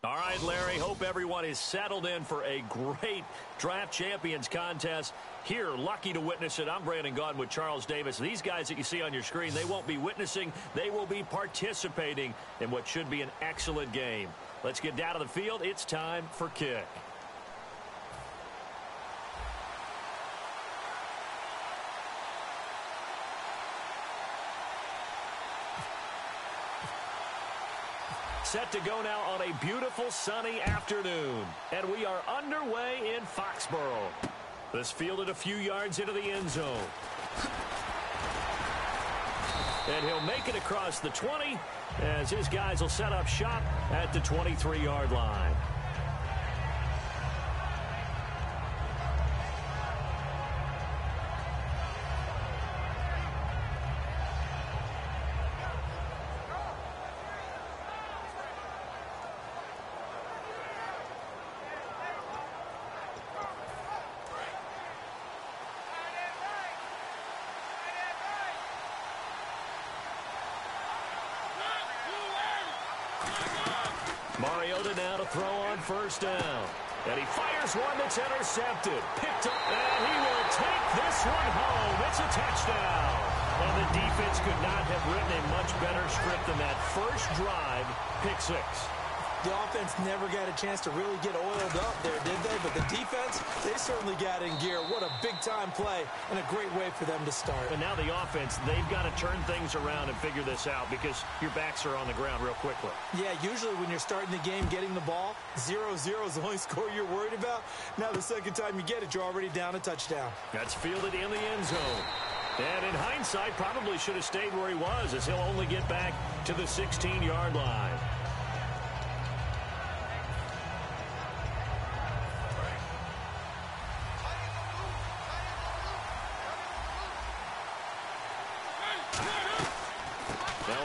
All right, Larry, hope everyone is settled in for a great Draft Champions contest. Here, lucky to witness it. I'm Brandon Gaudin with Charles Davis. These guys that you see on your screen, they won't be witnessing. They will be participating in what should be an excellent game. Let's get down to the field. It's time for kick. Set to go now on a beautiful sunny afternoon. And we are underway in Foxborough. This fielded a few yards into the end zone. And he'll make it across the 20 as his guys will set up shop at the 23-yard line. Now to throw on first down. And he fires one that's intercepted. Picked up, and he will take this one home. It's a touchdown. And the defense could not have written a much better script than that first drive, pick six. The offense never got a chance to really get oiled up there, did they? But the defense, they certainly got in gear. What a big-time play and a great way for them to start. And now the offense, they've got to turn things around and figure this out because your backs are on the ground real quickly. Yeah, usually when you're starting the game getting the ball, 0-0 is the only score you're worried about. Now the second time you get it, you're already down a touchdown. That's fielded in the end zone. And in hindsight, probably should have stayed where he was as he'll only get back to the 16-yard line.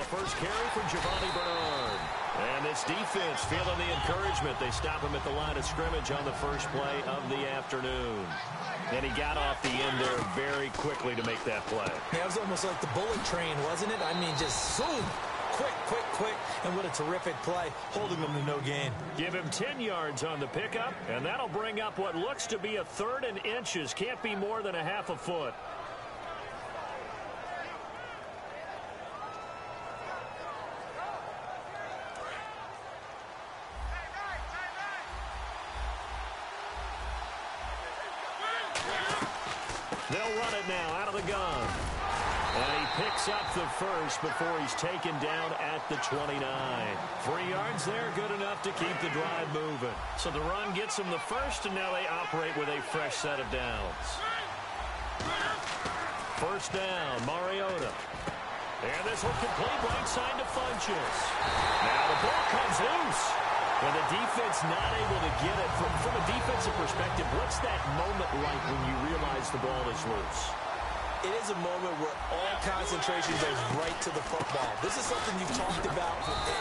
First carry for Giovanni Bernard. And this defense feeling the encouragement. They stop him at the line of scrimmage on the first play of the afternoon. And he got off the end there very quickly to make that play. Yeah, it was almost like the bullet train, wasn't it? I mean, just zoom. Quick. And what a terrific play, holding them to no gain. Give him 10 yards on the pickup, and that'll bring up what looks to be a 3rd and inches. Can't be more than a half a foot. They'll run it now out of the gun. And he picks up the first before he's taken down at the 29. 3 yards there, good enough to keep the drive moving. So the run gets them the first, and now they operate with a fresh set of downs. First down, Mariota. And this one complete right side to Funchess. Now the ball comes loose. And the defense not able to get it. From a defensive perspective, what's that moment like when you realize the ball is loose? It is a moment where all concentration goes right to the football. This is something you've talked about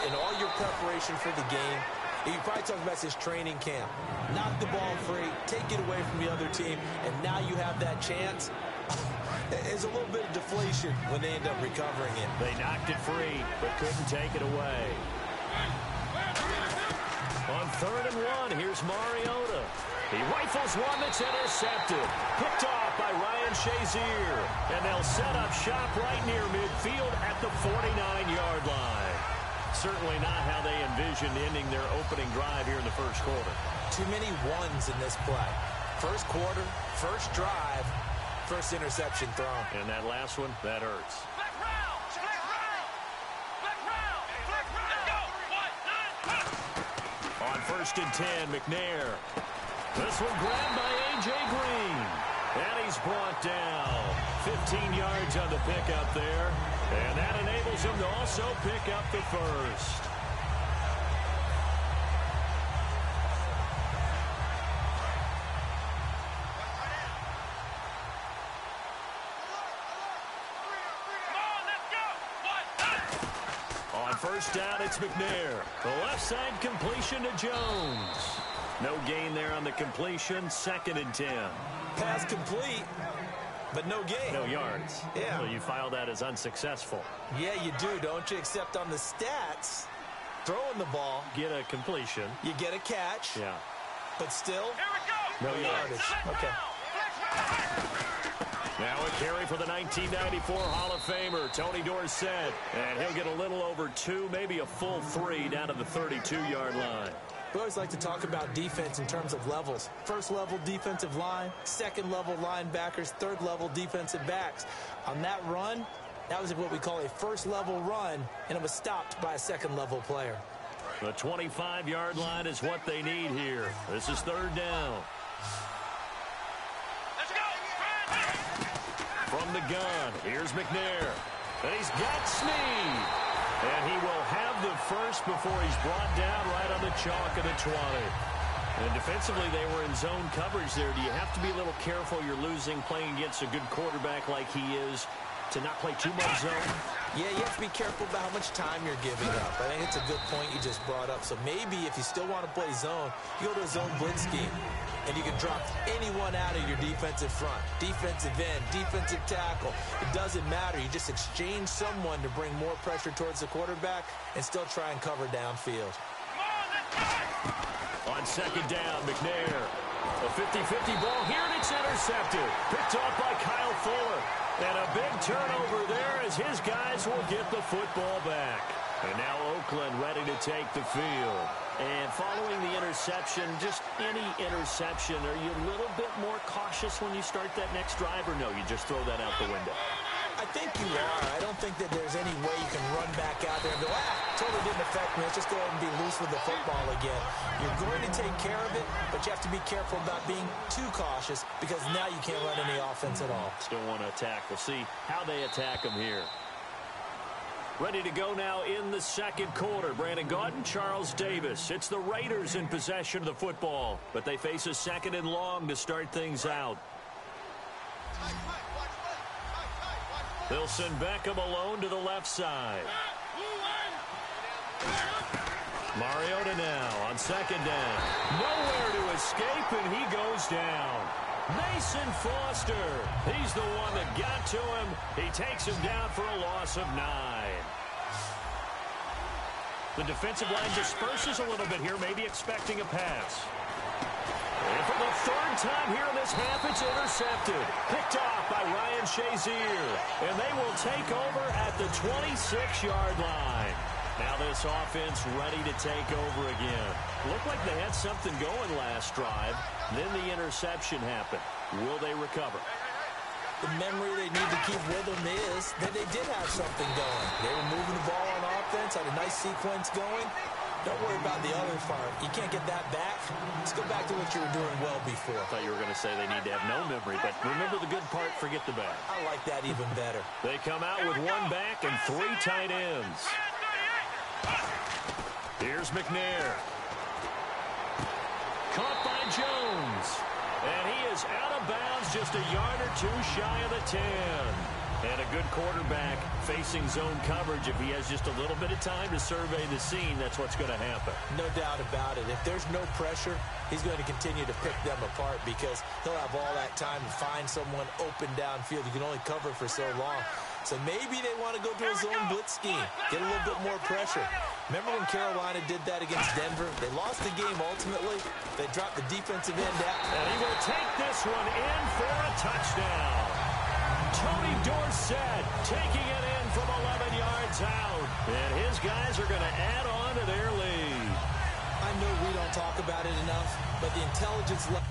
in all your preparation for the game. You probably talked about this training camp. Knock the ball free, take it away from the other team, and now you have that chance. There's a little bit of deflation when they end up recovering it. They knocked it free, but couldn't take it away. On 3rd and 1, here's Mariota. He rifles one that's intercepted. Picked off by Ryan Shazier. And they'll set up shop right near midfield at the 49-yard line. Certainly not how they envisioned ending their opening drive here in the first quarter. Too many ones in this play. First quarter, first drive, first interception thrown. And that last one, that hurts. On 1st and 10, McNair. This one grabbed by A.J. Green. And he's brought down. 15 yards on the pickup there. And that enables him to also pick up the first. First down, it's McNair. The left side completion to Jones. No gain there on the completion. 2nd and 10. Pass complete, but no gain. No yards. Yeah. So you file that as unsuccessful. Yeah, you do, don't you? Except on the stats, Throwing the ball. Get a completion. You get a catch. Yeah. But still, no yardage. Okay. Now a carry for the 1994 Hall of Famer, Tony Dorsett. And he'll get a little over 2, maybe a full 3 down to the 32-yard line. We always like to talk about defense in terms of levels. First level defensive line, second level linebackers, third level defensive backs. On that run, that was what we call a first level run, and it was stopped by a second level player. The 25-yard line is what they need here. This is third down. Let's go! From the gun, here's McNair. And he's got Snead. And he will have the first before he's brought down right on the chalk of the 20. And defensively, they were in zone coverage there. Do you have to be a little careful? You're losing playing against a good quarterback like he is to not play too much zone? Yeah, you have to be careful about how much time you're giving up. I think it's a good point you just brought up. So maybe if you still want to play zone, you go to a zone blitz scheme. And you can drop anyone out of your defensive front. Defensive end, defensive tackle. It doesn't matter. You just exchange someone to bring more pressure towards the quarterback and still try and cover downfield. On second down, McNair. A 50-50 ball here, and it's intercepted. Picked off by Kyle Fuller. And a big turnover there as his guys will get the football back. And now Oakland ready to take the field. And following the interception, just any interception, are you a little bit more cautious when you start that next drive, or no, you just throw that out the window? I think you are. I don't think that there's any way you can run back out there and go, totally didn't affect me. Let's just go ahead and be loose with the football again. You're going to take care of it, but you have to be careful about being too cautious because now you can't run any offense at all. Still want to attack. We'll see how they attack them here. Ready to go now in the second quarter. Brandon Gaudin, Charles Davis. It's the Raiders in possession of the football, but they face a second and long to start things out. They'll send Beckham alone to the left side. Mariota now on second down. Nowhere to escape, and he goes down. Mason Foster. He's the one that got to him. He takes him down for a loss of 9. The defensive line disperses a little bit here, maybe expecting a pass. And for the third time here in this half, it's intercepted. Picked off by Ryan Shazier. And they will take over at the 26-yard line. Now this offense ready to take over again. Looked like they had something going last drive. Then the interception happened. Will they recover? The memory they need to keep with them is that they did have something going. They were moving the ball on offense, had a nice sequence going. Don't worry about the other part. You can't get that back. Let's go back to what you were doing well before. I thought you were going to say they need to have no memory, but remember the good part, forget the bad. I like that even better. They come out with one back and 3 tight ends. Here's McNair. Caught by Jones. And he is out of bounds just a yard or 2 shy of the 10. And a good quarterback facing zone coverage. If he has just a little bit of time to survey the scene, that's what's going to happen. No doubt about it. If there's no pressure, he's going to continue to pick them apart because he'll have all that time to find someone open downfield. You can only cover for so long. So maybe they want to go to a zone blitz scheme, get a little bit more pressure. Remember when Carolina did that against Denver? They lost the game ultimately. They dropped the defensive end out. And he will take this one in for a touchdown. Tony Dorsett taking it in from 11 yards out. And his guys are going to add on to their lead. I know we don't talk about it enough, but the intelligence level.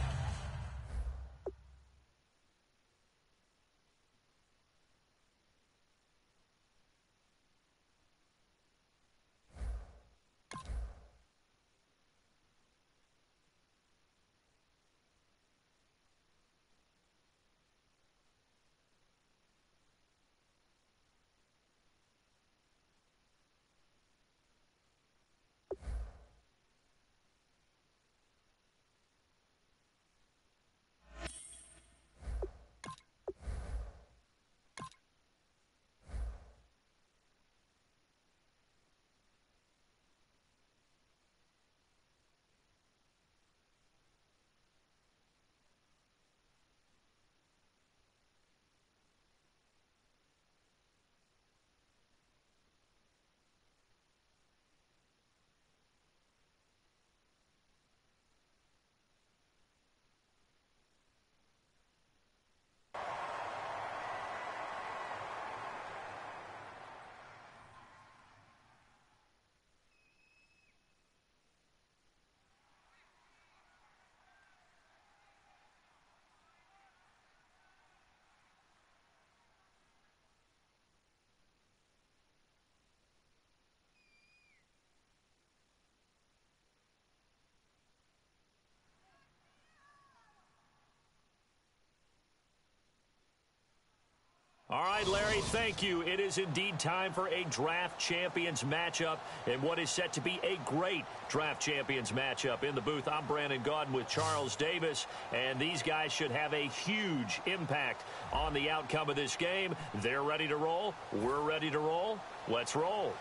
All right, Larry, thank you. It is indeed time for a draft champions matchup and what is set to be a great draft champions matchup. In the booth, I'm Brandon Gaudin with Charles Davis, and these guys should have a huge impact on the outcome of this game. They're ready to roll. We're ready to roll. Let's roll.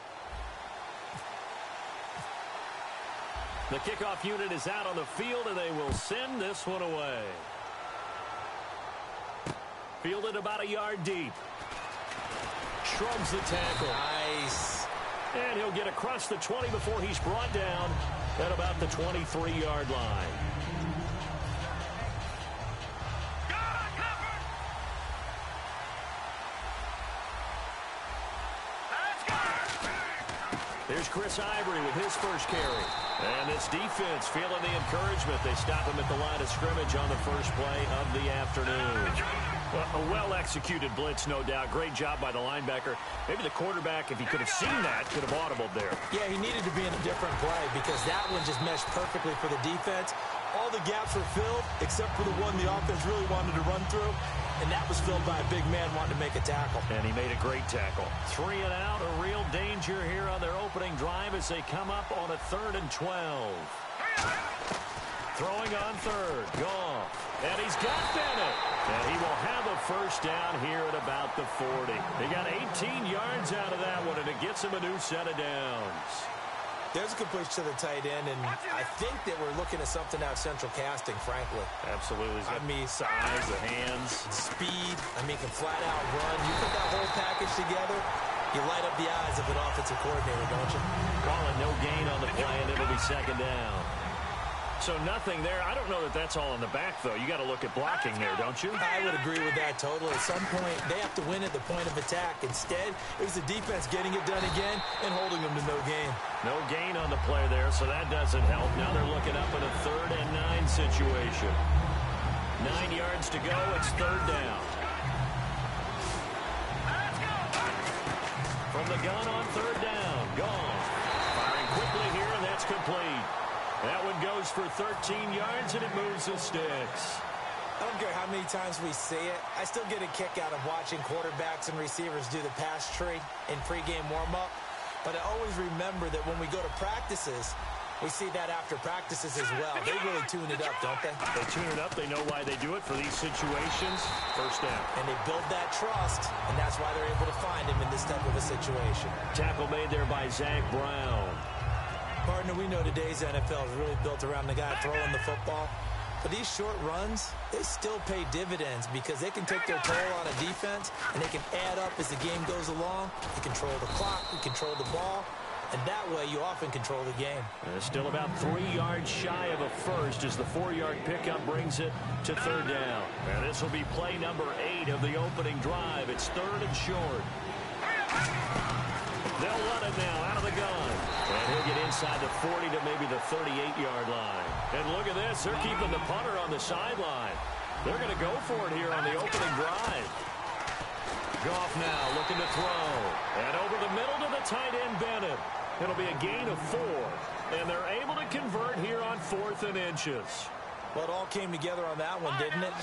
The kickoff unit is out on the field, and they will send this one away. Fielded about a yard deep. Shrugs the tackle. Nice. And he'll get across the 20 before he's brought down at about the 23-yard line. Here's Chris Ivory with his first carry. And this defense feeling the encouragement. They stop him at the line of scrimmage on the first play of the afternoon. Well, a well-executed blitz, no doubt. Great job by the linebacker. Maybe the quarterback, if he could have seen that, could have audibled there. Yeah, he needed to be in a different play because that one just meshed perfectly for the defense. All the gaps were filled except for the one the offense really wanted to run through, and that was filled by a big man wanting to make a tackle. And he made a great tackle. 3 and out, a real danger here on their opening drive as they come up on a 3rd and 12. Throwing on third, Goff. And he's got Bennett. And he will have a first down here at about the 40. They got 18 yards out of that one, and it gets him a new set of downs. There's a completion to the tight end, and I think that we're looking at something out of central casting, frankly. Absolutely. I mean, size, the hands. Speed. I mean, can flat out run. You put that whole package together, you light up the eyes of an offensive coordinator, don't you? Calling no gain on the play, and it'll be 2nd down. So nothing there. I don't know that that's all in the back, though. You got to look at blocking there, don't you? I would agree with that totally. At some point, they have to win at the point of attack. Instead, it was the defense getting it done again and holding them to no gain. No gain on the play there, so that doesn't help. Now they're looking up at a 3rd and 9 situation. 9 yards to go. It's 3rd down. From the gun on 3rd down. Gone. Firing quickly here, and that's complete. That one goes for 13 yards, and it moves the sticks. I don't care how many times we see it. I still get a kick out of watching quarterbacks and receivers do the pass tree in pregame warm-up. But I always remember that when we go to practices, we see that after practices as well. They really tune it up, don't they? They tune it up. They know why they do it for these situations. First down. And they build that trust, and that's why they're able to find him in this type of a situation. Tackle made there by Zach Brown. Partner, we know today's NFL is really built around the guy throwing the football. But these short runs, they still pay dividends because they can take their toll on a defense, and they can add up as the game goes along. You control the clock, you control the ball, and that way you often control the game. And still about 3 yards shy of a first as the 4-yard pickup brings it to 3rd down. And this will be play number 8 of the opening drive. It's 3rd and short. They'll run it now out of the gun. And he'll get inside the 40 to maybe the 38-yard line. And look at this. They're keeping the punter on the sideline. They're going to go for it here on the opening drive. Goff now looking to throw. And over the middle to the tight end, Bennett. It'll be a gain of 4. And they're able to convert here on 4th and inches. Well, it all came together on that one, didn't it?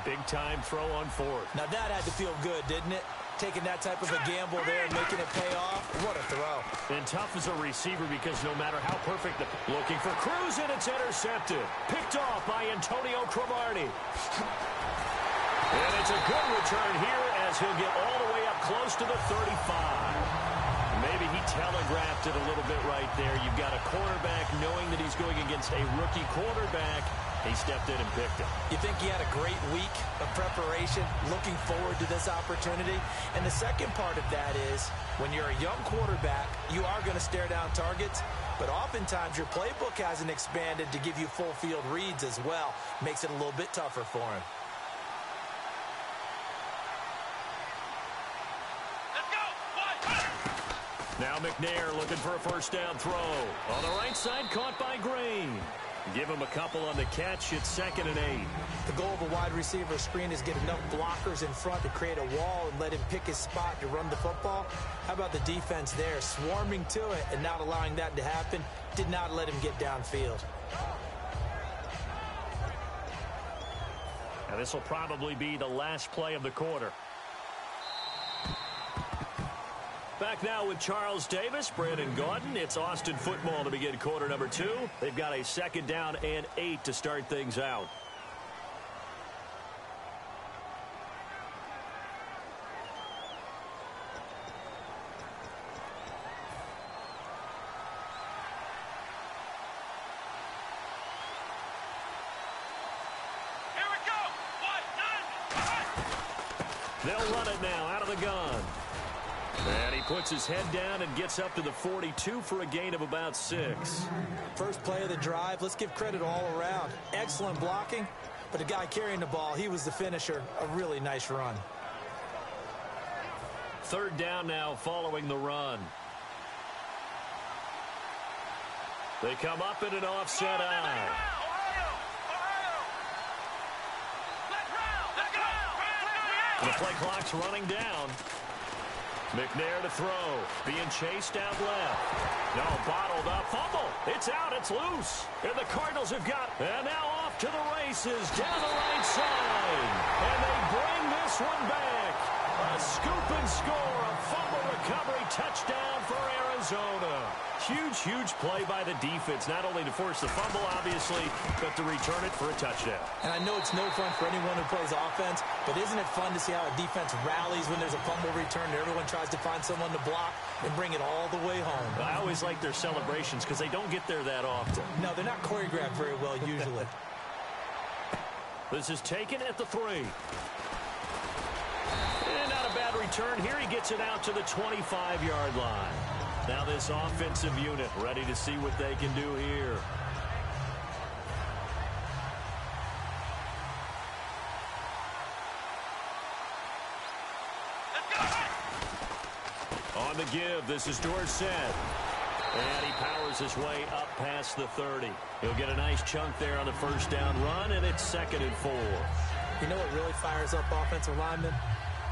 Big-time throw on 4th. Now, that had to feel good, didn't it? Taking that type of a gamble there and making it pay off. What a throw. And tough as a receiver because no matter how perfect the... Looking for Cruz, and it's intercepted. Picked off by Antonio Cromartie. And it's a good return here as he'll get all the way up close to the 35. Maybe he telegraphed it a little bit right there. You've got a quarterback knowing that he's going against a rookie quarterback. He stepped in and picked it. You think he had a great week of preparation, looking forward to this opportunity? And the second part of that is, when you're a young quarterback, you are going to stare down targets, but oftentimes your playbook hasn't expanded to give you full field reads as well. Makes it a little bit tougher for him. Now McNair looking for a first down throw. On the right side, caught by Green. Give him a couple on the catch. It's 2nd and 8. The goal of a wide receiver screen is get enough blockers in front to create a wall and let him pick his spot to run the football. How about the defense there, swarming to it and not allowing that to happen? Did not let him get downfield. Now this will probably be the last play of the quarter. Back now with Charles Davis, Brandon Gaudin. It's Austin football to begin quarter number 2. They've got a 2nd down and 8 to start things out. They'll run it now out of the gun. And he puts his head down and gets up to the 42 for a gain of about 6. First play of the drive, let's give credit all around. Excellent blocking, but the guy carrying the ball, he was the finisher. A really nice run. 3rd down now following the run. They come up in an offset eye. The play clock's running down. McNair to throw. Being chased out left. No, bottled up. Fumble. It's out. It's loose. And the Cardinals have got it. And now off to the races down the right side. And they bring this one back. A scoop and score. A fumble recovery touchdown for Arizona. Huge, huge play by the defense. Not only to force the fumble, obviously, but to return it for a touchdown. And I know it's no fun for anyone who plays offense, but isn't it fun to see how a defense rallies when there's a fumble return and everyone tries to find someone to block and bring it all the way home? I always like their celebrations because they don't get there that often. No, they're not choreographed very well usually. This is taken at the 3. And not a bad return here. He gets it out to the 25-yard line. Now this offensive unit ready to see what they can do here. On the give, this is Dorsett. And he powers his way up past the 30. He'll get a nice chunk there on the 1st down run, and it's 2nd and 4. You know what really fires up offensive linemen?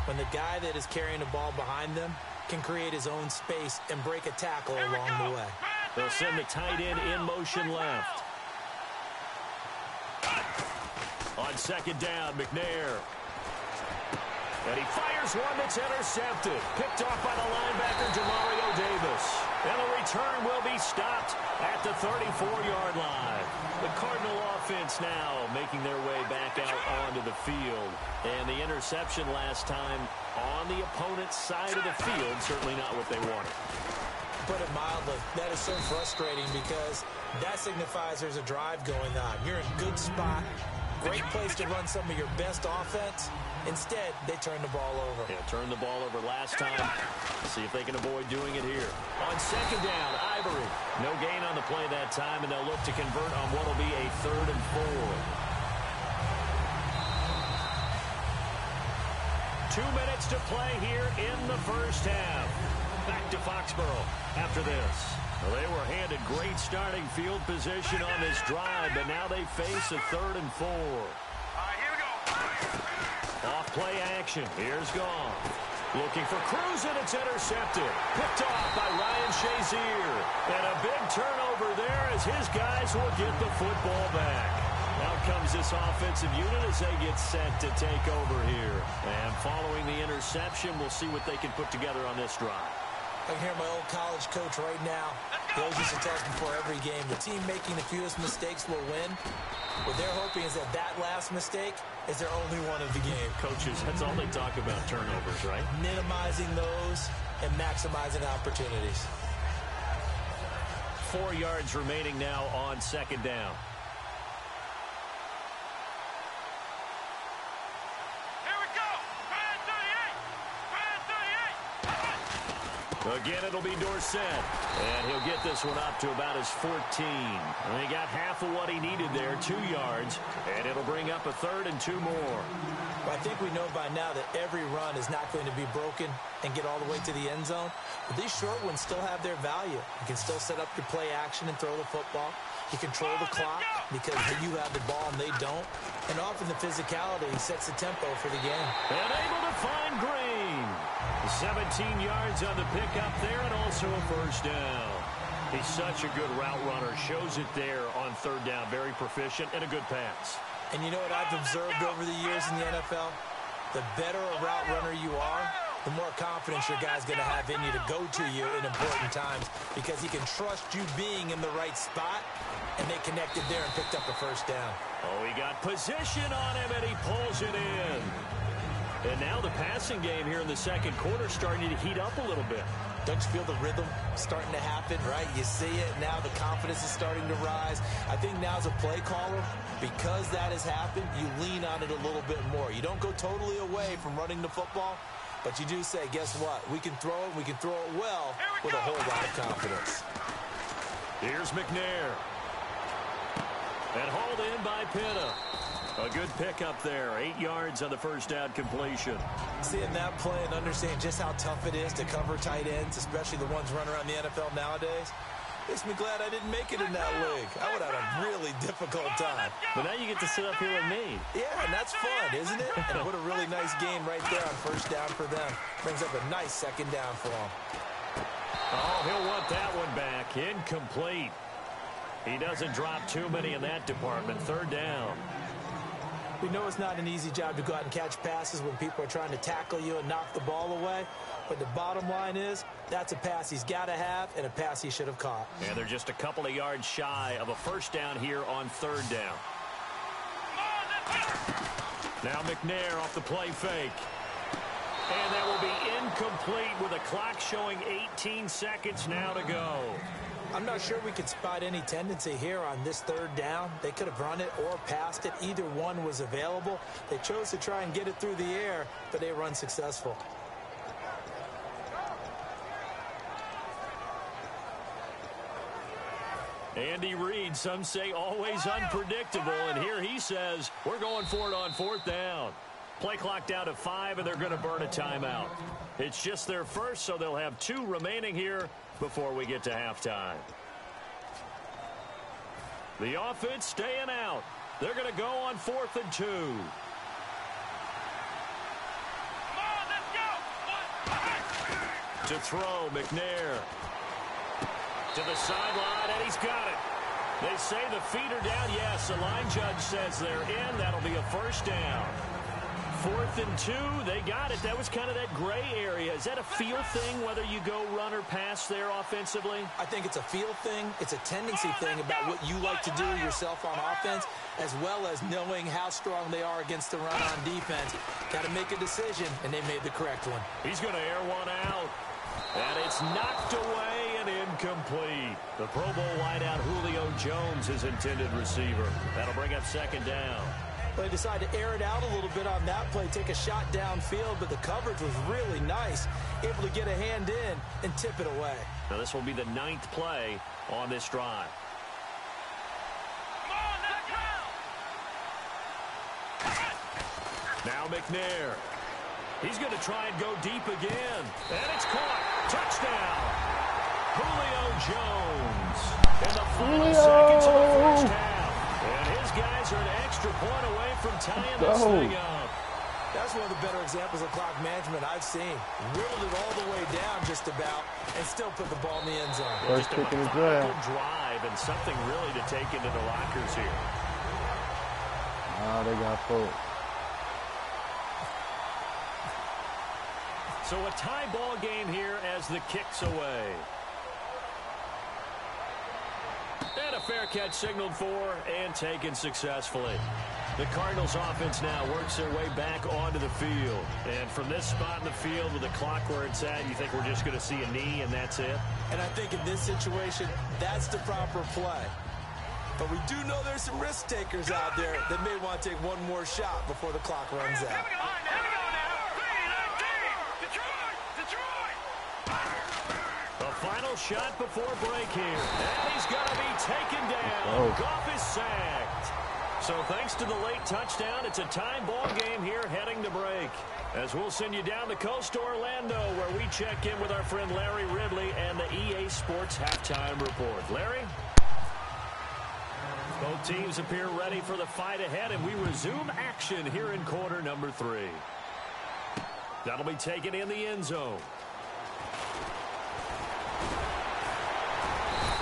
When the guy that is carrying the ball behind them can create his own space and break a tackle along the way. They'll send the tight end in motion left. On 2nd down, McNair. And he fires one that's intercepted. Picked off by the linebacker, Demario Davis. And the return will be stopped at the 34-yard line. The Cardinal offense now making their way back out onto the field. And the interception last time on the opponent's side of the field, certainly not what they wanted. Put it mildly, that is so frustrating because that signifies there's a drive going on. You're in a good spot, great place to run some of your best offense. Instead, they turn the ball over. Yeah, turned the ball over last time. See if they can avoid doing it here. On 2nd down, Ivory. No gain on the play that time, and they'll look to convert on what will be a 3rd and 4. 2 minutes to play here in the 1st half. Back to Foxborough after this. Well, they were handed great starting field position on this drive, but now they face a 3rd and 4. Off play action. Here's Gone. Looking for Cruz, and it's intercepted. Picked off by Ryan Shazier. And a big turnover there as his guys will get the football back. Out comes this offensive unit as they get set to take over here. And following the interception, we'll see what they can put together on this drive. I can hear my old college coach right now. He always used to tell us before every game, the team making the fewest mistakes will win. What they're hoping is that that last mistake is their only one of the game. Coaches, that's all they talk about, turnovers, right? Minimizing those and maximizing opportunities. 4 yards remaining now on 2nd down. Again, it'll be Dorsett. And he'll get this one up to about his 14. And he got half of what he needed there, 2 yards. And it'll bring up a 3rd and 2 more. Well, I think we know by now that every run is not going to be broken and get all the way to the end zone. But these short ones still have their value. You can still set up your play action and throw the football. You control the clock because you have the ball and they don't. And often the physicality sets the tempo for the game. And able to find Green. 17 yards on the pickup there and also a 1st down. He's such a good route runner. Shows it there on 3rd down. Very proficient and a good pass. And you know what I've observed over the years in the NFL? The better a route runner you are, the more confidence your guy's going to have in you to go to you in important times because he can trust you being in the right spot, and they connected there and picked up the first down. Oh, he got position on him, and he pulls it in. And now the passing game here in the second quarter starting to heat up a little bit. Don't you feel the rhythm starting to happen, right? You see it now. The confidence is starting to rise. I think now as a play caller, because that has happened, you lean on it a little bit more. You don't go totally away from running the football, but you do say, guess what? We can throw it. We can throw it well with a whole lot of confidence. Here's McNair. And hauled in by Pitta. A good pickup there. 8 yards on the first down completion. Seeing that play and understanding just how tough it is to cover tight ends, especially the ones running around the NFL nowadays, makes me glad I didn't make it in that league. I would have had a really difficult time. But now you get to sit up here with me. Yeah, and that's fun, isn't it? And what a really nice game right there on first down for them. Brings up a nice second down for them. Oh, he'll want that one back. Incomplete. He doesn't drop too many in that department. Third down. We know it's not an easy job to go out and catch passes when people are trying to tackle you and knock the ball away. But the bottom line is, that's a pass he's got to have and a pass he should have caught. And they're just a couple of yards shy of a first down here on third down. Now McNair off the play fake. And that will be incomplete with a clock showing 18 seconds now to go. I'm not sure we could spot any tendency here on this third down. They could have run it or passed it. Either one was available. They chose to try and get it through the air, but they were unsuccessful. Andy Reid, some say always unpredictable, and here he says we're going for it on fourth down. Play clock down to 5, and they're going to burn a timeout. It's just their first, so they'll have 2 remaining here before we get to halftime. The offense staying out. They're going to go on 4th and 2. To throw, McNair. To the sideline, and he's got it. They say the feet are down. Yes, the line judge says they're in. That'll be a first down. 4th and 2, they got it. That was kind of that gray area. Is that a feel thing, whether you go run or pass there offensively? I think it's a feel thing. It's a tendency thing about what you like to do yourself on offense, as well as knowing how strong they are against the run on defense. Got to make a decision, and they made the correct one. He's going to air one out. And it's knocked away and incomplete. The Pro Bowl wideout Julio Jones, his intended receiver. That'll bring up second down. They decided to air it out a little bit on that play, take a shot downfield, but the coverage was really nice. Able to get a hand in and tip it away. Now this will be the 9th play on this drive. Now McNair. He's going to try and go deep again. And it's caught. Touchdown. Julio Jones. In the final seconds of the first half. And his guys are an extra point away from tying this thing up. That's one of the better examples of clock management I've seen. Whittled it all the way down just about and still put the ball in the end zone. First kick in the drive. Drive and something really to take into the lockers here. They got full. So a tie ball game here as the kick's away. And a fair catch signaled for and taken successfully. The Cardinals offense now works their way back onto the field. And from this spot in the field with the clock where it's at, you think we're just going to see a knee and that's it? And I think in this situation, that's the proper play. But we do know there's some risk takers out there that may want to take one more shot before the clock runs out. Final shot before break here. And he's going to be taken down. Goff is sacked. So thanks to the late touchdown, it's a time ball game here heading to break. As we'll send you down the coast to Orlando, where we check in with our friend Larry Ridley and the EA Sports Halftime Report. Larry? Both teams appear ready for the fight ahead, and we resume action here in quarter number 3. That'll be taken in the end zone.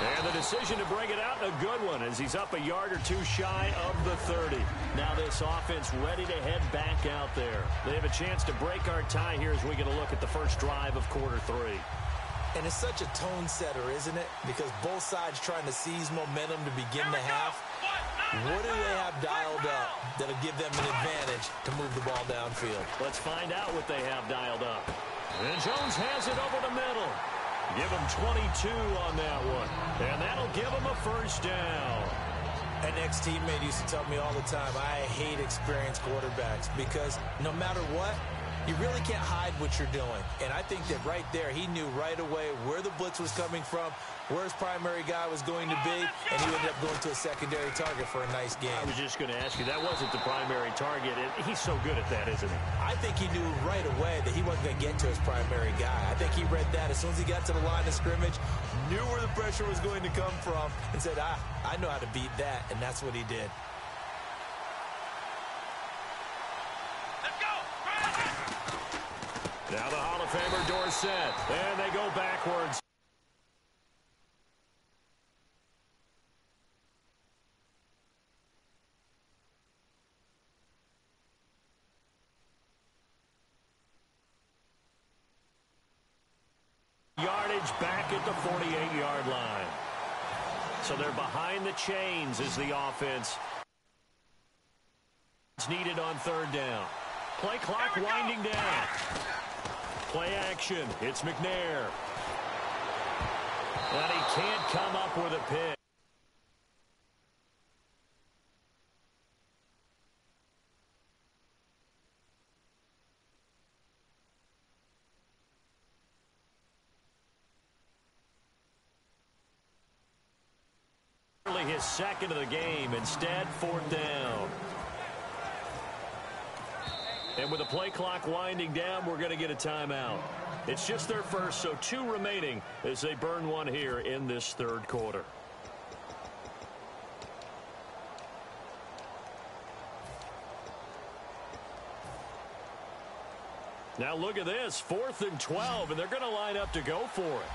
And the decision to bring it out, a good one, as he's up a yard or two shy of the 30. Now this offense ready to head back out there. They have a chance to break our tie here as we get a look at the first drive of quarter 3. And it's such a tone setter, isn't it? Because both sides trying to seize momentum to begin the half. What do they have dialed up that'll give them an advantage to move the ball downfield? Let's find out what they have dialed up. And Jones has it over the middle. Give him 22 on that one. And that'll give him a first down. An ex-teammate used to tell me all the time, I hate experienced quarterbacks because no matter what, you really can't hide what you're doing. And I think that right there, he knew right away where the blitz was coming from, where his primary guy was going to be, and he ended up going to a secondary target for a nice game. I was just going to ask you, that wasn't the primary target. He's so good at that, isn't he? I think he knew right away that he wasn't going to get to his primary guy. I think he read that as soon as he got to the line of scrimmage, knew where the pressure was going to come from, and said, I know how to beat that, and that's what he did. Now the Hall of Famer Dorsett, and they go backwards. Yardage back at the 48-yard line. So they're behind the chains as the offense. It's needed on third down. Play clock winding down. Play action. It's McNair. And he can't come up with a pick. His second of the game. Instead, fourth down. And with the play clock winding down, we're going to get a timeout. It's just their first, so 2 remaining as they burn one here in this third quarter. Now look at this, 4th and 12, and they're going to line up to go for it.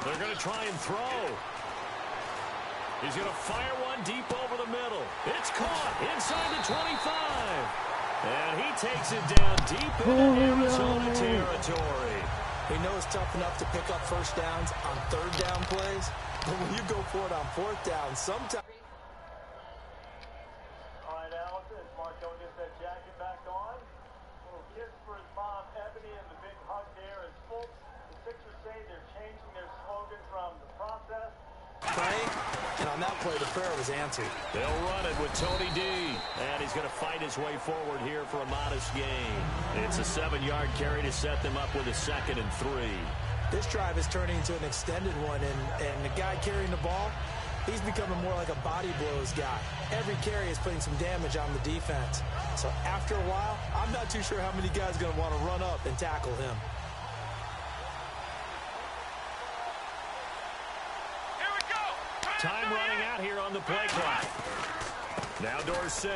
They're going to try and throw. He's going to fire one deep over the middle. It's caught inside the 25. And he takes it down deep into Arizona territory. We know it's tough enough to pick up first downs on third down plays, but when you go for it on fourth down, sometimes... All right, Allison, as Marco gets that jacket back on. A little kiss for his mom, Ebony, and the big hug there as Fultz. The Sixers say they're changing their slogan from the process. Pray, and on that play, the prayer was answered. They'll run it with Tony D. And he's going to fight his way forward here for a modest gain. It's a 7-yard carry to set them up with a 2nd and 3. This drive is turning into an extended one, and the guy carrying the ball, he's becoming more like a body blows guy. Every carry is putting some damage on the defense. So after a while, I'm not too sure how many guys are going to want to run up and tackle him. Time running out here on the play clock. Now Dorsett.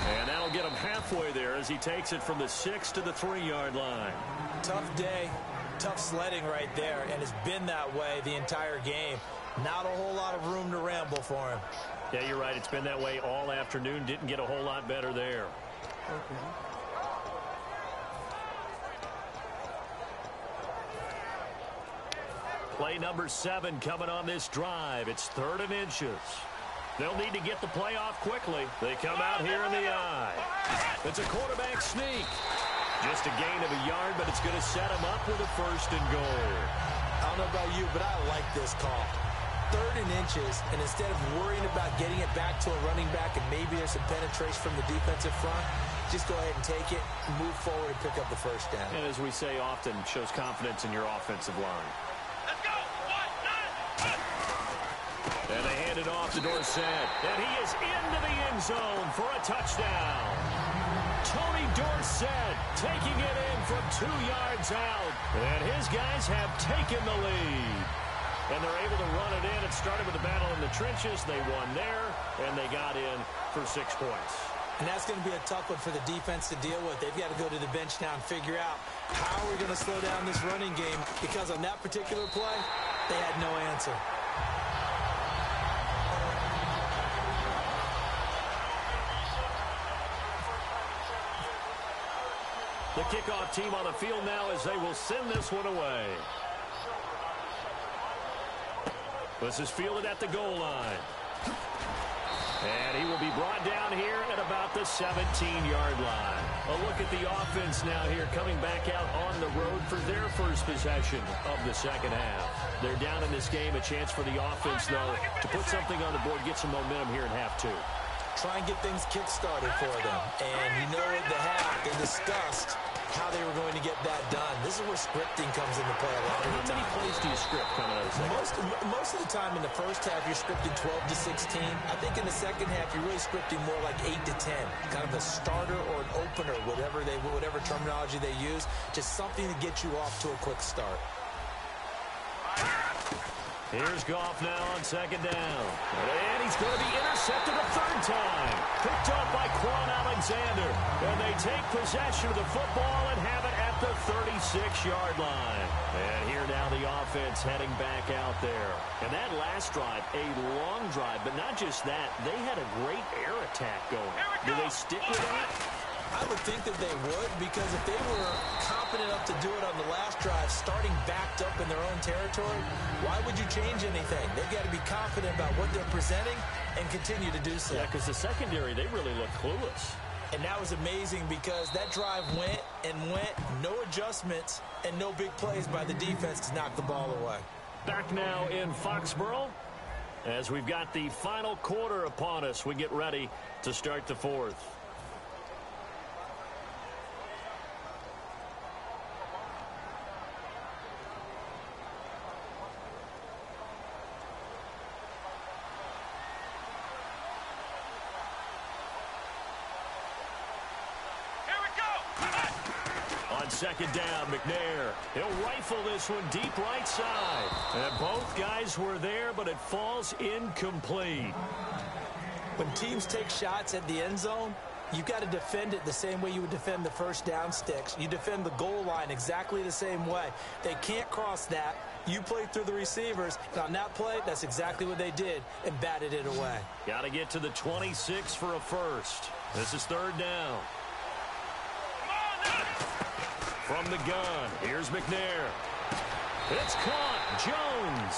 And that'll get him halfway there as he takes it from the 6 to the 3-yard line. Tough day, tough sledding right there, and it's been that way the entire game. Not a whole lot of room to ramble for him. Yeah, you're right. It's been that way all afternoon. Didn't get a whole lot better there. Okay. Play number 7 coming on this drive. It's 3rd and inches. They'll need to get the play off quickly. They come out here in the eye. It's a quarterback sneak. Just a gain of a yard, but it's going to set him up with a 1st and goal. I don't know about you, but I like this call. 3rd and inches, and instead of worrying about getting it back to a running back and maybe there's some penetration from the defensive front, just go ahead and take it, move forward, and pick up the 1st down. And as we say often, shows confidence in your offensive line. And they hand it off to Dorsett. And he is into the end zone for a touchdown. Tony Dorsett taking it in from 2 yards out. And his guys have taken the lead. and they're able to run it in. It started with a battle in the trenches. They won there, and they got in for 6 points. And that's going to be a tough one for the defense to deal with. They've got to go to the bench now and figure out how we're going to slow down this running game, because on that particular play, they had no answer. The kickoff team on the field now as they will send this one away. This is fielded at the goal line. And he will be brought down here at about the 17-yard line. A look at the offense now here, coming back out on the road for their first possession of the second half. They're down in this game. A chance for the offense, though, to put something on the board, get some momentum here in half 2. Try and get things kick-started for them. And you know at the half, they discussed how they were going to get that done. This is where scripting comes into play a lot of the time. How many plays do you script coming out of the second? Most of the time in the first half, you're scripting 12 to 16. I think in the second half, you're really scripting more like 8 to 10. Kind of a starter or an opener, whatever terminology they use. Just something to get you off to a quick start. Here's Goff now on second down. And he's going to be intercepted a third time. Picked up by Quan Alexander. And they take possession of the football and have it at the 36-yard line. And here now the offense heading back out there. And that last drive, a long drive, but not just that. They had a great air attack going. Do they stick with that? I would think that they would, because if they were confident enough to do it on the last drive, starting backed up in their own territory, why would you change anything? They've got to be confident about what they're presenting and continue to do so. Yeah, because the secondary, they really look clueless. And that was amazing, because that drive went and went, no adjustments, and no big plays by the defense to knock the ball away. Back now in Foxborough, as we've got the final quarter upon us, we get ready to start the fourth. Second down, McNair. He'll rifle this one deep right side. And both guys were there, but it falls incomplete. When teams take shots at the end zone, you've got to defend it the same way you would defend the first down sticks. You defend the goal line exactly the same way. They can't cross that. You play through the receivers. And on that play, that's exactly what they did and batted it away. Got to get to the 26 for a first. This is third down. From the gun, here's McNair. It's caught. Jones.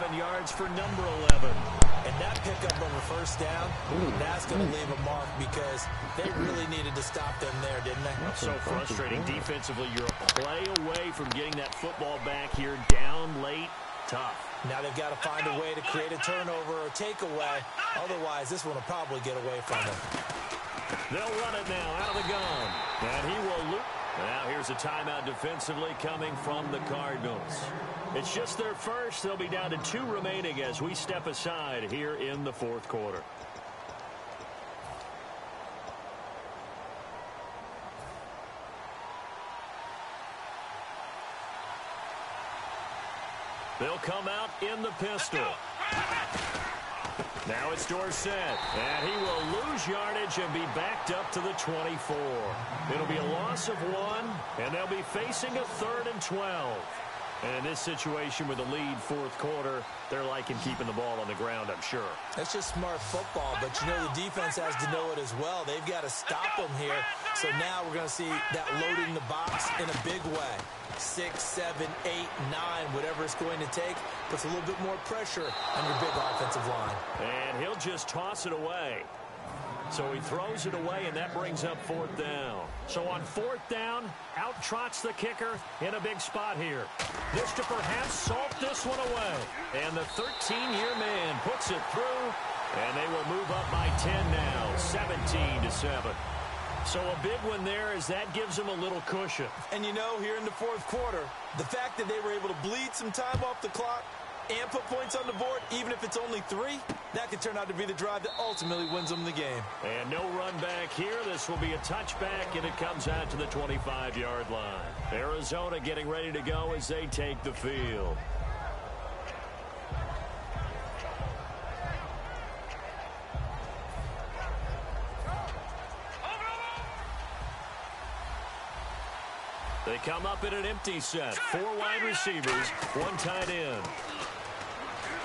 11 yards for number 11. And that pickup of a first down, that's going to leave a mark, because they really needed to stop them there, didn't they? That's so frustrating. Defensively, you're a play away from getting that football back here, down late. Tough. Now they've got to find a way to create a turnover or takeaway. Otherwise, this one will probably get away from them. They'll run it now out of the gun. And he will loop. Now here's a timeout defensively coming from the Cardinals. It's just their first. They'll be down to 2 remaining as we step aside here in the fourth quarter. They'll come out in the pistol. Now it's Dorsett, and he will lose yardage and be backed up to the 24. It'll be a loss of 1, and they'll be facing a 3rd and 12. And in this situation with a lead fourth quarter, they're liking keeping the ball on the ground, I'm sure. That's just smart football, but you know the defense has to know it as well. They've got to stop them here. So now we're going to see that loading the box in a big way. 6, 7, 8, 9, whatever it's going to take, puts a little bit more pressure on your big offensive line. And he'll just toss it away. So he throws it away, and that brings up 4th down. So on 4th down, out trots the kicker in a big spot here. This to perhaps salt this one away. And the 13-year man puts it through, and they will move up by 10 now, 17-7. So a big one there, as that gives them a little cushion. And you know, here in the fourth quarter, the fact that they were able to bleed some time off the clock and put points on the board, even if it's only 3, that could turn out to be the drive that ultimately wins them the game. And no run back here. This will be a touchback, and it comes out to the 25-yard line. Arizona getting ready to go as they take the field. They come up in an empty set. 4 wide receivers, 1 tight end.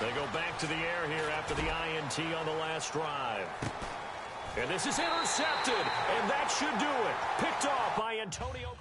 They go back to the air here after the INT on the last drive. And this is intercepted, and that should do it. Picked off by Antonio.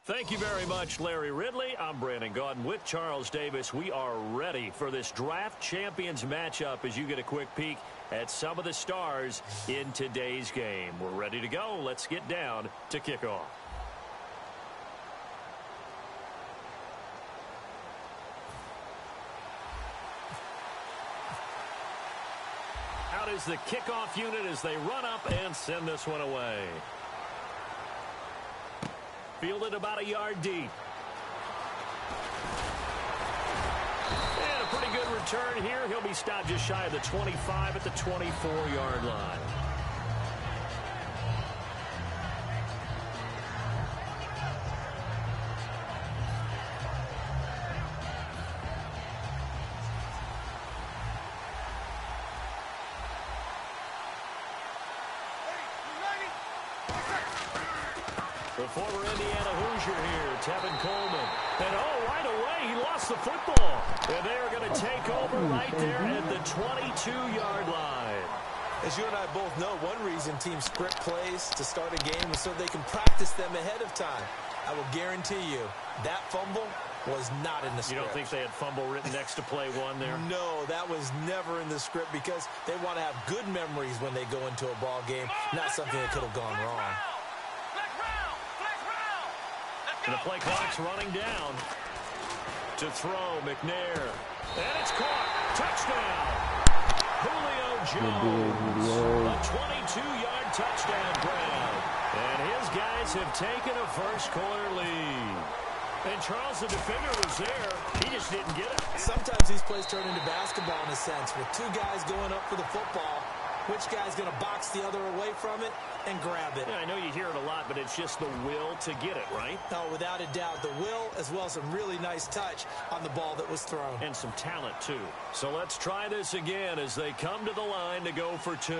Thank you very much, Larry Ridley. I'm Brandon Gaudin with Charles Davis. We are ready for this draft champions matchup as you get a quick peek at some of the stars in today's game. We're ready to go. Let's get down to kickoff. Out is the kickoff unit as they run up and send this one away. Fielded about a yard deep. And a pretty good return here. He'll be stopped just shy of the 25 at the 24-yard line. The former Indiana Hoosier here, Tevin Coleman. And right away, he lost the football. And they are going to take over right there at the 22-yard line. As you and I both know, one reason teams script plays to start a game is so they can practice them ahead of time. I will guarantee you, that fumble was not in the script. You don't think they had fumble written next to play one there? No, that was never in the script because they want to have good memories when they go into a ball game, not something that could have gone wrong. And the play clock's running down. To throw, McNair. And it's caught. Touchdown. Julio Jones. A 22-yard touchdown grab. And his guys have taken a first-quarter lead. And Charles, the defender, was there. He just didn't get it. Sometimes these plays turn into basketball in a sense. With 2 guys going up for the football, which guy's going to box the other away from it and grab it? Yeah, I know you hear it a lot, but it's just the will to get it, right? No, without a doubt. The will, as well as some really nice touch on the ball that was thrown. And some talent, too. So let's try this again as they come to the line to go for 2.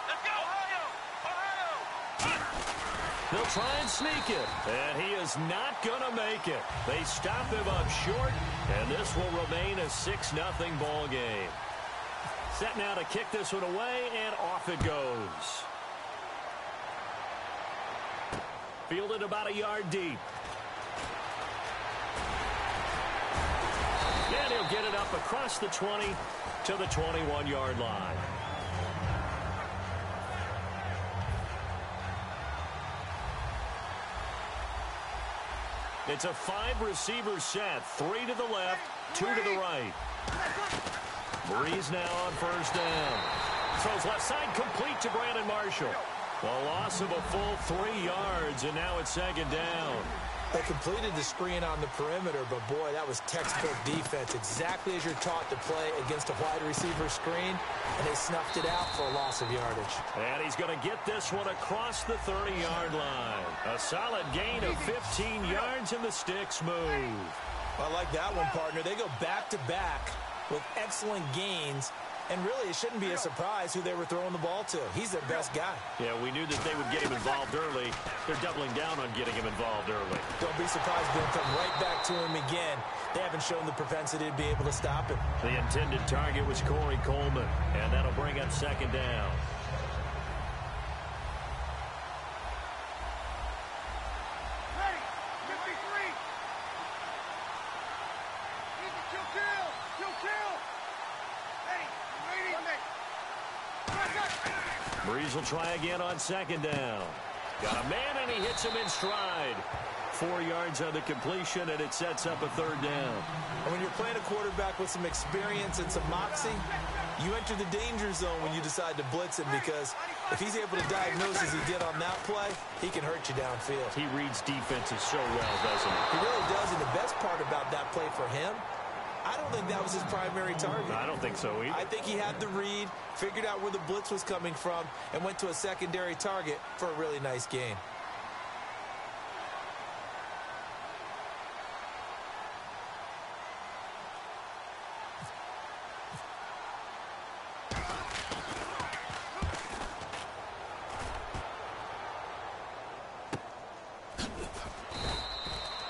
Let's go, Ohio! They'll try and sneak it. And he is not going to make it. They stop him up short, and this will remain a 6-0 ball game. Set now to kick this one away, and off it goes. Fielded about a yard deep. And he'll get it up across the 20 to the 21-yard line. It's a 5-receiver set. 3 to the left, 2 to the right. Breeze now on first down. Throws left side complete to Brandon Marshall. A loss of a full 3 yards, and now it's second down. They completed the screen on the perimeter, but boy, that was textbook defense. Exactly as you're taught to play against a wide receiver screen, and they snuffed it out for a loss of yardage. And he's going to get this one across the 30-yard line. A solid gain of 15 yards, and the sticks move. I like that one, partner. They go back-to-back with excellent gains. And really, it shouldn't be a surprise who they were throwing the ball to. He's their best guy. Yeah, we knew that they would get him involved early. They're doubling down on getting him involved early. Don't be surprised if they'll come right back to him again. They haven't shown the propensity to be able to stop him. The intended target was Corey Coleman, and that'll bring up second down. Breeze will try again on second down. Got a man, and he hits him in stride. 4 yards on the completion, and it sets up a third down. And when you're playing a quarterback with some experience and some moxie, you enter the danger zone when you decide to blitz him, because if he's able to diagnose as he did on that play, he can hurt you downfield. He reads defenses so well, doesn't he? He really does, and the best part about that play for him, I don't think that was his primary target. I don't think so either. I think he had the read, figured out where the blitz was coming from, and went to a secondary target for a really nice gain.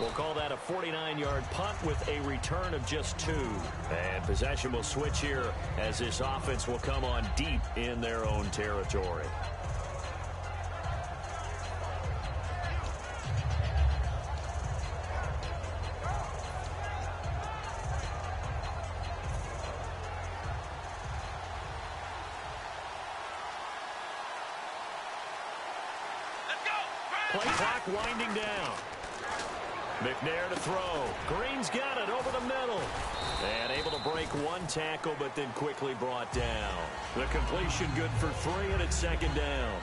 We'll call that a 49-yard punt with a return of just 2. And possession will switch here as this offense will come on deep in their own territory. Play clock winding down. McNair to throw. Green's got it over the middle. And able to break one tackle, but then quickly brought down. The completion good for 3, and it's second down.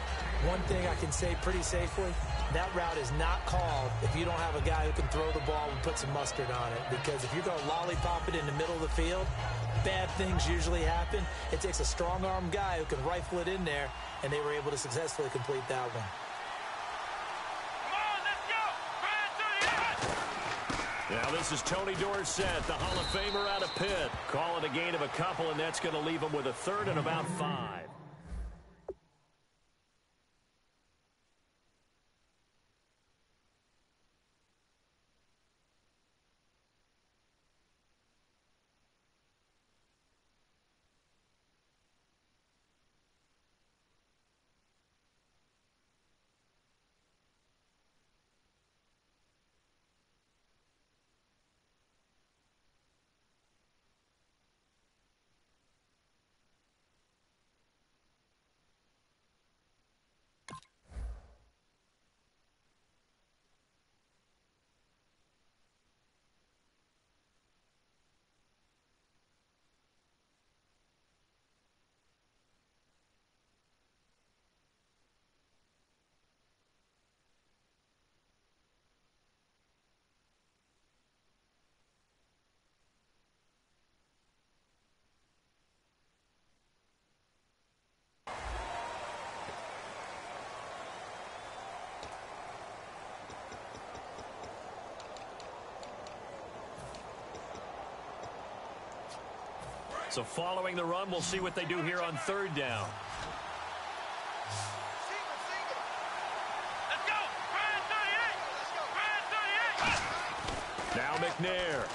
One thing I can say pretty safely, that route is not called if you don't have a guy who can throw the ball and put some mustard on it. Because if you're going to lollipop it in the middle of the field, bad things usually happen. It takes a strong-arm guy who can rifle it in there, and they were able to successfully complete that one. Now this is Tony Dorsett, the Hall of Famer out of Pitt. Calling a gain of a couple, and that's going to leave him with a third and about 5. So following the run, we'll see what they do here on third down. Let's go! Now McNair.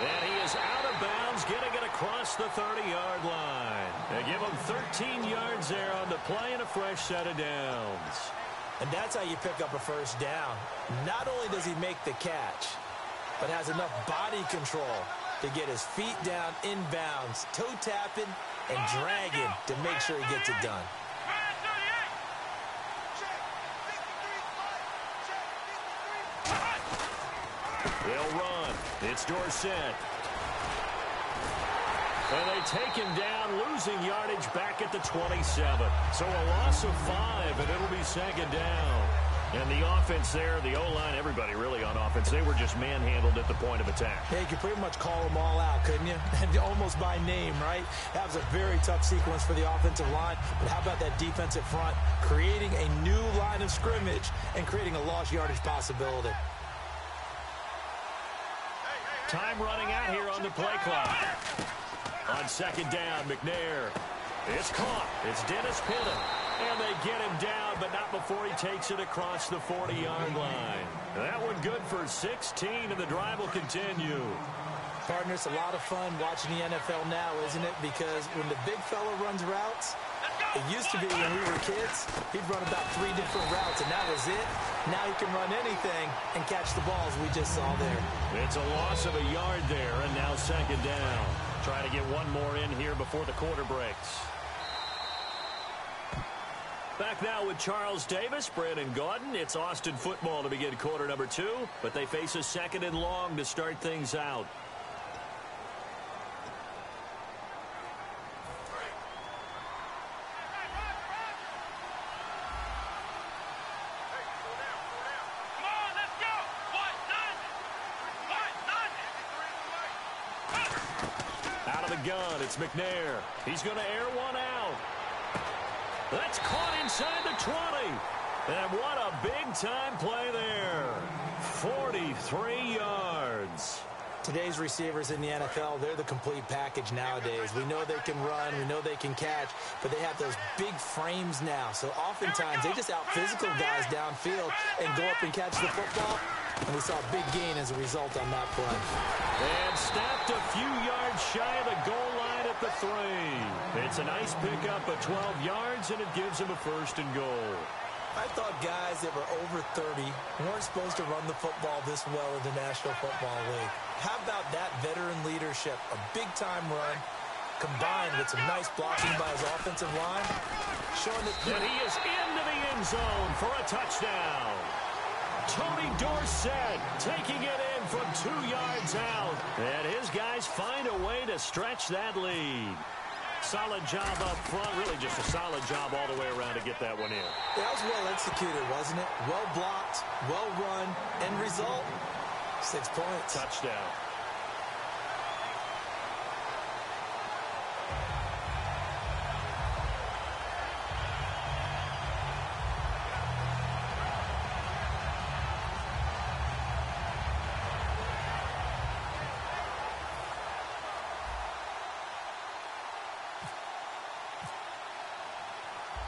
And he is out of bounds, getting it across the 30-yard line. They give him 13 yards there on the play and a fresh set of downs. And that's how you pick up a first down. Not only does he make the catch, but has enough body control to get his feet down inbounds, toe tapping and dragging to make sure he gets it done. It's Dorsett. And they take him down, losing yardage back at the 27. So a loss of 5, and it'll be second down. And the offense there, the O-line, everybody really on offense, they were just manhandled at the point of attack. Yeah, you could pretty much call them all out, couldn't you? And almost by name, right? That was a very tough sequence for the offensive line. But how about that defensive front, creating a new line of scrimmage and creating a lost yardage possibility. Time running out here on the play clock. On second down, McNair. It's caught. It's Dennis Pitta. And they get him down, but not before he takes it across the 40-yard line. That one good for 16, and the drive will continue. Partner, it's a lot of fun watching the NFL now, isn't it? Because when the big fella runs routes, it used to be when we were kids, he'd run about 3 different routes, and that was it. Now he can run anything and catch the balls we just saw there. It's a loss of a yard there, and now second down. Trying to get one more in here before the quarter breaks. Back now with Charles Davis, Brandon Gaudin. It's Austin football to begin quarter number 2, but they face a second and long to start things out. Out of the gun, it's McNair. He's going to air one out. That's caught inside the 20. And what a big-time play there. 43 yards. Today's receivers in the NFL, they're the complete package nowadays. We know they can run, we know they can catch, but they have those big frames now. So oftentimes they just out-physical guys downfield and go up and catch the football. And we saw a big gain as a result on that play. And snapped a few yards shy of the goal line at the 3. It's a nice pickup of 12 yards, and it gives him a first and goal. I thought guys that were over 30 weren't supposed to run the football this well in the National Football League. How about that veteran leadership? A big-time run combined with some nice blocking by his offensive line. Showing that he is into the end zone for a touchdown. Tony Dorsett taking it in from 2 yards out. And his guys find a way to stretch that lead. Solid job up front. Really just a solid job all the way around to get that one in. That was well executed, wasn't it? Well blocked, well run. End result, 6 points. Touchdown.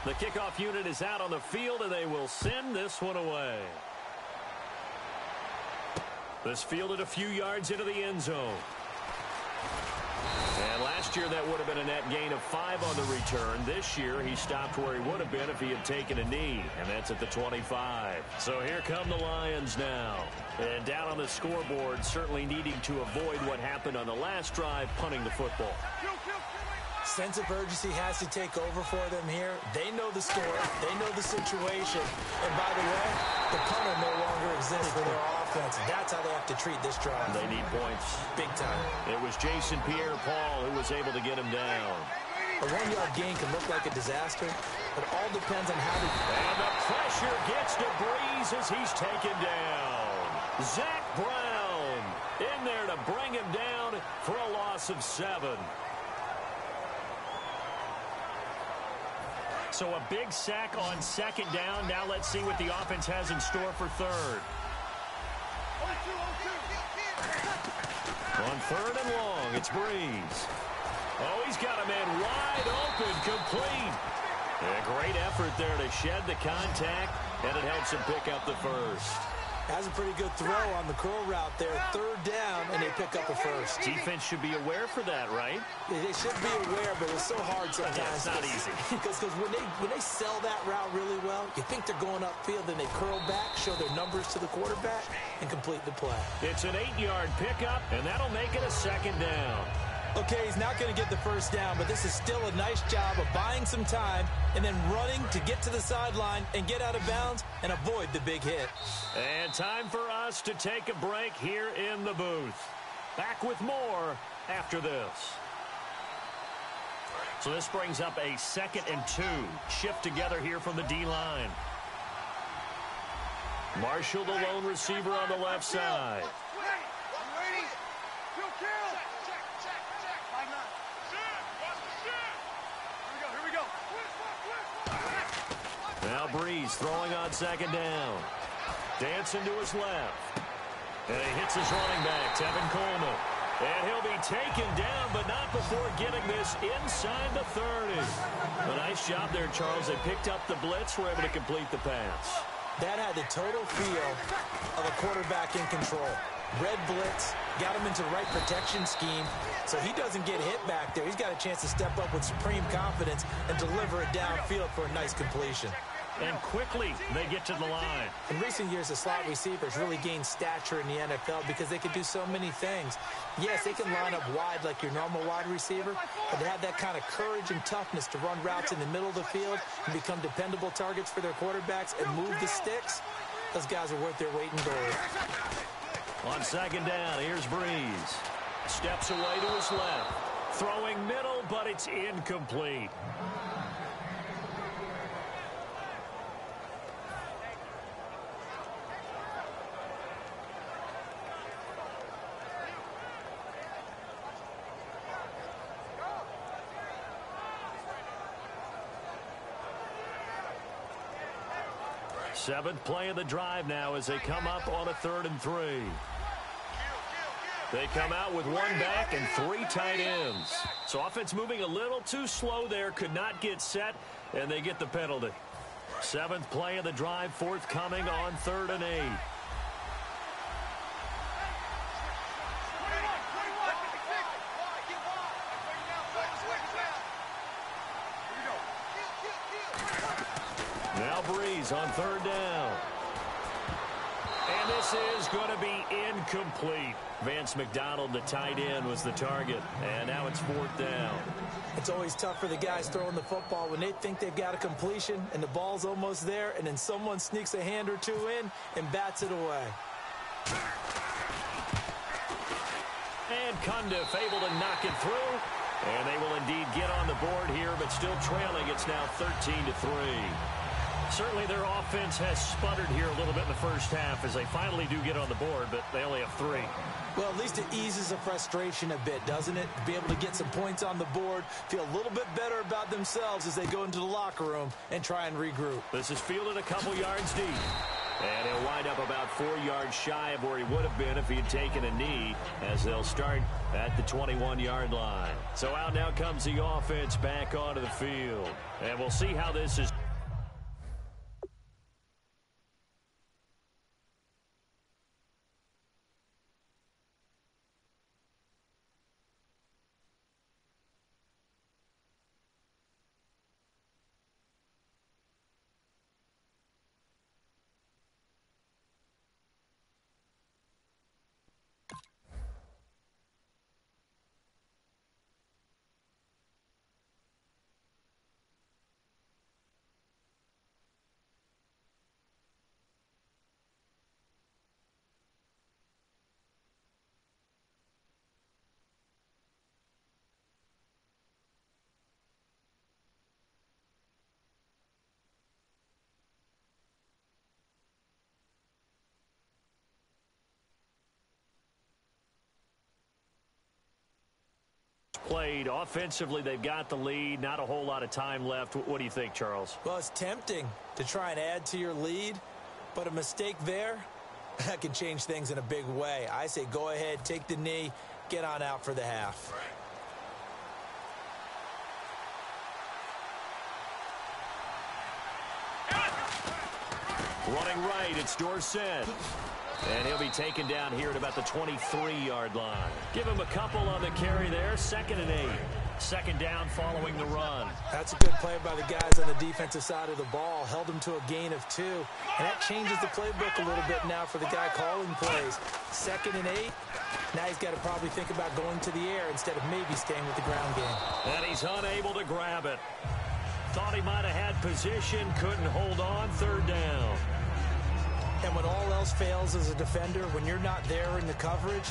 The kickoff unit is out on the field, and they will send this one away. This fielded a few yards into the end zone. And last year, that would have been a net gain of 5 on the return. This year, he stopped where he would have been if he had taken a knee, and that's at the 25. So here come the Lions now. And down on the scoreboard, certainly needing to avoid what happened on the last drive, punting the football. Sense of urgency has to take over for them here. They know the score. They know the situation. And by the way, the punter no longer exists for their offense. That's how they have to treat this drive. They need points. Big time. It was Jason Pierre-Paul who was able to get him down. A 1-yard gain can look like a disaster, but it all depends on how they... And the pressure gets to Breeze as he's taken down. Zach Brown in there to bring him down for a loss of 7. So a big sack on second down. Now let's see what the offense has in store for third. On third and long, it's Breeze. Oh, he's got a man wide open, complete. A great effort there to shed the contact, and it helps him pick up the first. Has a pretty good throw on the curl route there. Third down, and they pick up a first. Defense should be aware for that, right? They should be aware, but it's so hard sometimes. Yeah, it's not easy. Because when they sell that route really well, you think they're going upfield, then they curl back, show their numbers to the quarterback, and complete the play. It's an 8-yard pickup, and that'll make it a second down. Okay, he's not going to get the first down, but this is still a nice job of buying some time and then running to get to the sideline and get out of bounds and avoid the big hit. And time for us to take a break here in the booth. Back with more after this. So this brings up a 2nd and 2. Shift together here from the D-line. Marshall, the lone receiver on the left side. Now Breeze throwing on 2nd down. Dancing to his left. And he hits his running back, Tevin Coleman. And he'll be taken down, but not before getting this inside the 30. A nice job there, Charles. They picked up the blitz, were able to complete the pass. That had the total feel of a quarterback in control. Red blitz, got him into the right protection scheme, so he doesn't get hit back there. He's got a chance to step up with supreme confidence and deliver it downfield for a nice completion. And quickly, they get to the line. In recent years, the slot receivers really gained stature in the NFL because they can do so many things. Yes, they can line up wide like your normal wide receiver, but they have that kind of courage and toughness to run routes in the middle of the field and become dependable targets for their quarterbacks and move the sticks. Those guys are worth their weight in gold. On 2nd down, here's Breeze. Steps away to his left. Throwing middle, but it's incomplete. Seventh play of the drive now as they come up on a 3rd and 3. They come out with 1 back and 3 tight ends. So offense moving a little too slow there, could not get set, and they get the penalty. 7th play of the drive forthcoming on 3rd and 8. Now Breeze on 3rd down. And this is going to be incomplete. Vance McDonald, the tight end, was the target. And now it's 4th down. It's always tough for the guys throwing the football when they think they've got a completion and the ball's almost there, and then someone sneaks a hand or two in and bats it away. And Cundiff able to knock it through. And they will indeed get on the board here, but still trailing. It's now 13-3. Certainly their offense has sputtered here a little bit in the first half as they finally do get on the board, but they only have 3. Well, at least it eases the frustration a bit, doesn't it? Be able to get some points on the board, feel a little bit better about themselves as they go into the locker room and try and regroup. This is fielded a couple yards deep. And he'll wind up about 4 yards shy of where he would have been if he had taken a knee, as they'll start at the 21-yard line. So out now comes the offense back onto the field. And we'll see how this is. Played offensively, they've got the lead, not a whole lot of time left. What do you think, Charles? Well, it's tempting to try and add to your lead, but a mistake there, that can change things in a big way. I say go ahead, take the knee, get on out for the half. Running right, it's Dorsett. And he'll be taken down here at about the 23-yard line. Give him a couple on the carry there. 2nd and 8. 2nd down following the run. That's a good play by the guys on the defensive side of the ball. Held him to a gain of 2. And that changes the playbook a little bit now for the guy calling plays. 2nd and 8. Now he's got to probably think about going to the air instead of maybe staying with the ground game. And he's unable to grab it. Thought he might have had position, couldn't hold on. 3rd down. And when all else fails as a defender, when you're not there in the coverage,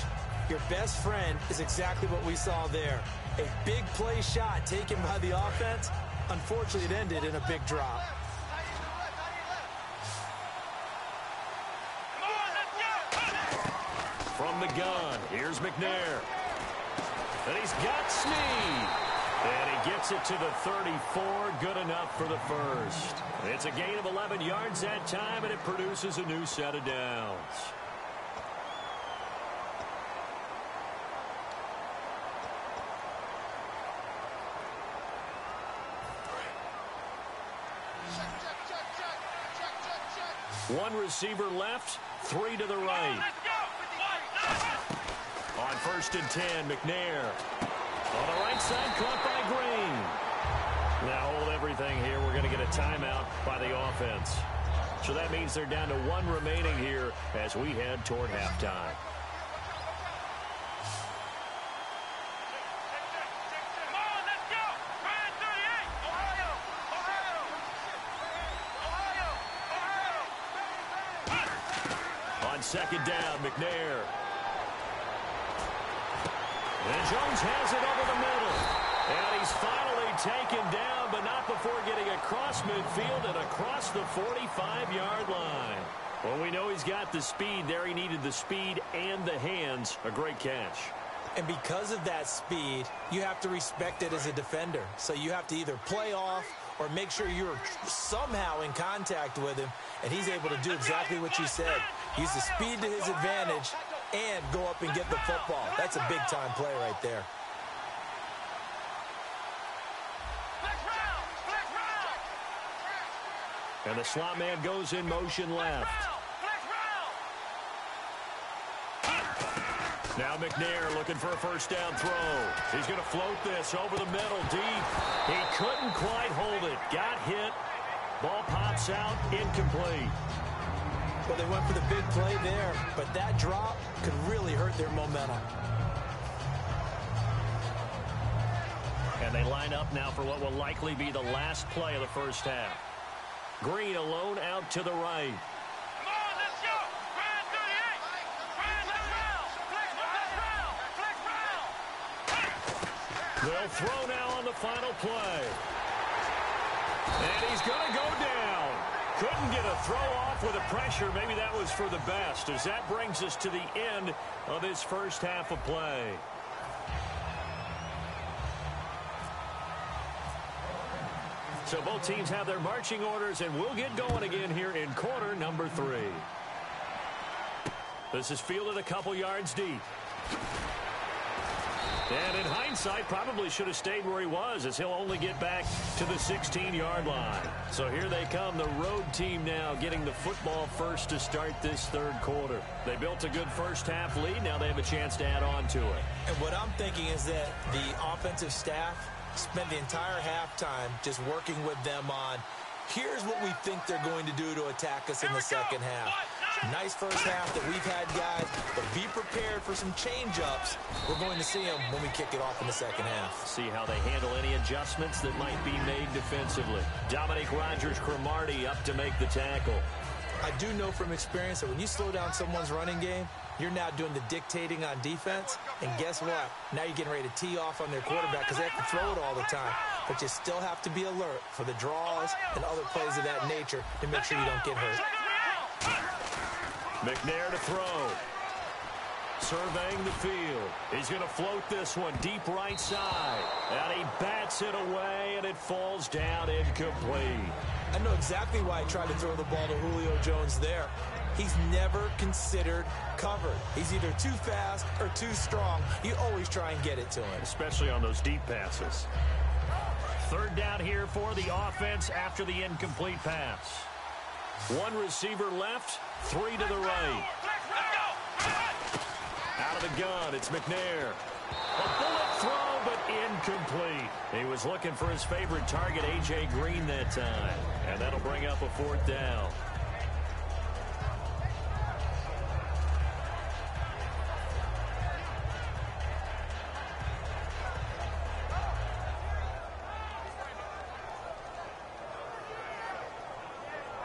Your best friend is exactly what we saw there. A big play shot taken by the offense. Unfortunately, it ended in a big drop. From the gun, here's McNair. And he's got Snead. And he gets it to the 34. Good enough for the first. It's a gain of 11 yards that time, and it produces a new set of downs. One receiver left, 3 to the right. On 1st and 10, McNair. On the right side, caught by Green. Now hold everything here. We're going to get a timeout by the offense. So that means they're down to 1 remaining here as we head toward halftime. On 2nd down, McNair. And Jones has it over the middle. And he's finally taken down, but not before getting across midfield and across the 45-yard line. Well, we know he's got the speed there. He needed the speed and the hands. A great catch. And because of that speed, you have to respect it as a defender. So you have to either play off or make sure you're somehow in contact with him. And he's able to do exactly what you said. Use the speed to his advantage and go up and get the football. That's a big-time play right there. And the slot man goes in motion left. Now McNair looking for a first down throw. He's going to float this over the middle deep. He couldn't quite hold it. Got hit. Ball pops out. Incomplete. Well, they went for the big play there, but that drop could really hurt their momentum. And they line up now for what will likely be the last play of the first half. Green alone out to the right. Come on, let's go. Griyind 38. Griyind, let's round. Flex round. They'll throw now on the final play. And he's going to go down. Couldn't get a throw off with the pressure. Maybe that was for the best, as that brings us to the end of this first half of play. So both teams have their marching orders, and we'll get going again here in quarter number 3. This is fielded a couple yards deep. And in hindsight, probably should have stayed where he was, as he'll only get back to the 16-yard line. So here they come, the road team now getting the football first to start this third quarter. They built a good first half lead. Now they have a chance to add on to it. And what I'm thinking is that the offensive staff spent the entire halftime just working with them on, here's what we think they're going to do to attack us in the second half. Nice first half that we've had, guys, but be prepared for some change-ups. We're going to see them when we kick it off in the second half. See how they handle any adjustments that might be made defensively. Dominique Rodgers-Cromartie up to make the tackle. I do know from experience that when you slow down someone's running game, you're now doing the dictating on defense. And guess what? Now you're getting ready to tee off on their quarterback because they have to throw it all the time. But you still have to be alert for the draws and other plays of that nature to make sure you don't get hurt. McNair to throw. Surveying the field. He's going to float this one deep right side. And he bats it away, and it falls down incomplete. I know exactly why he tried to throw the ball to Julio Jones there. He's never considered covered. He's either too fast or too strong. You always try and get it to him. Especially on those deep passes. Third down here for the offense after the incomplete pass. One receiver left, 3 to the right. Out of the gun, it's McNair. A bullet throw, but incomplete. He was looking for his favorite target, A.J. Green, that time. And that'll bring up a 4th down.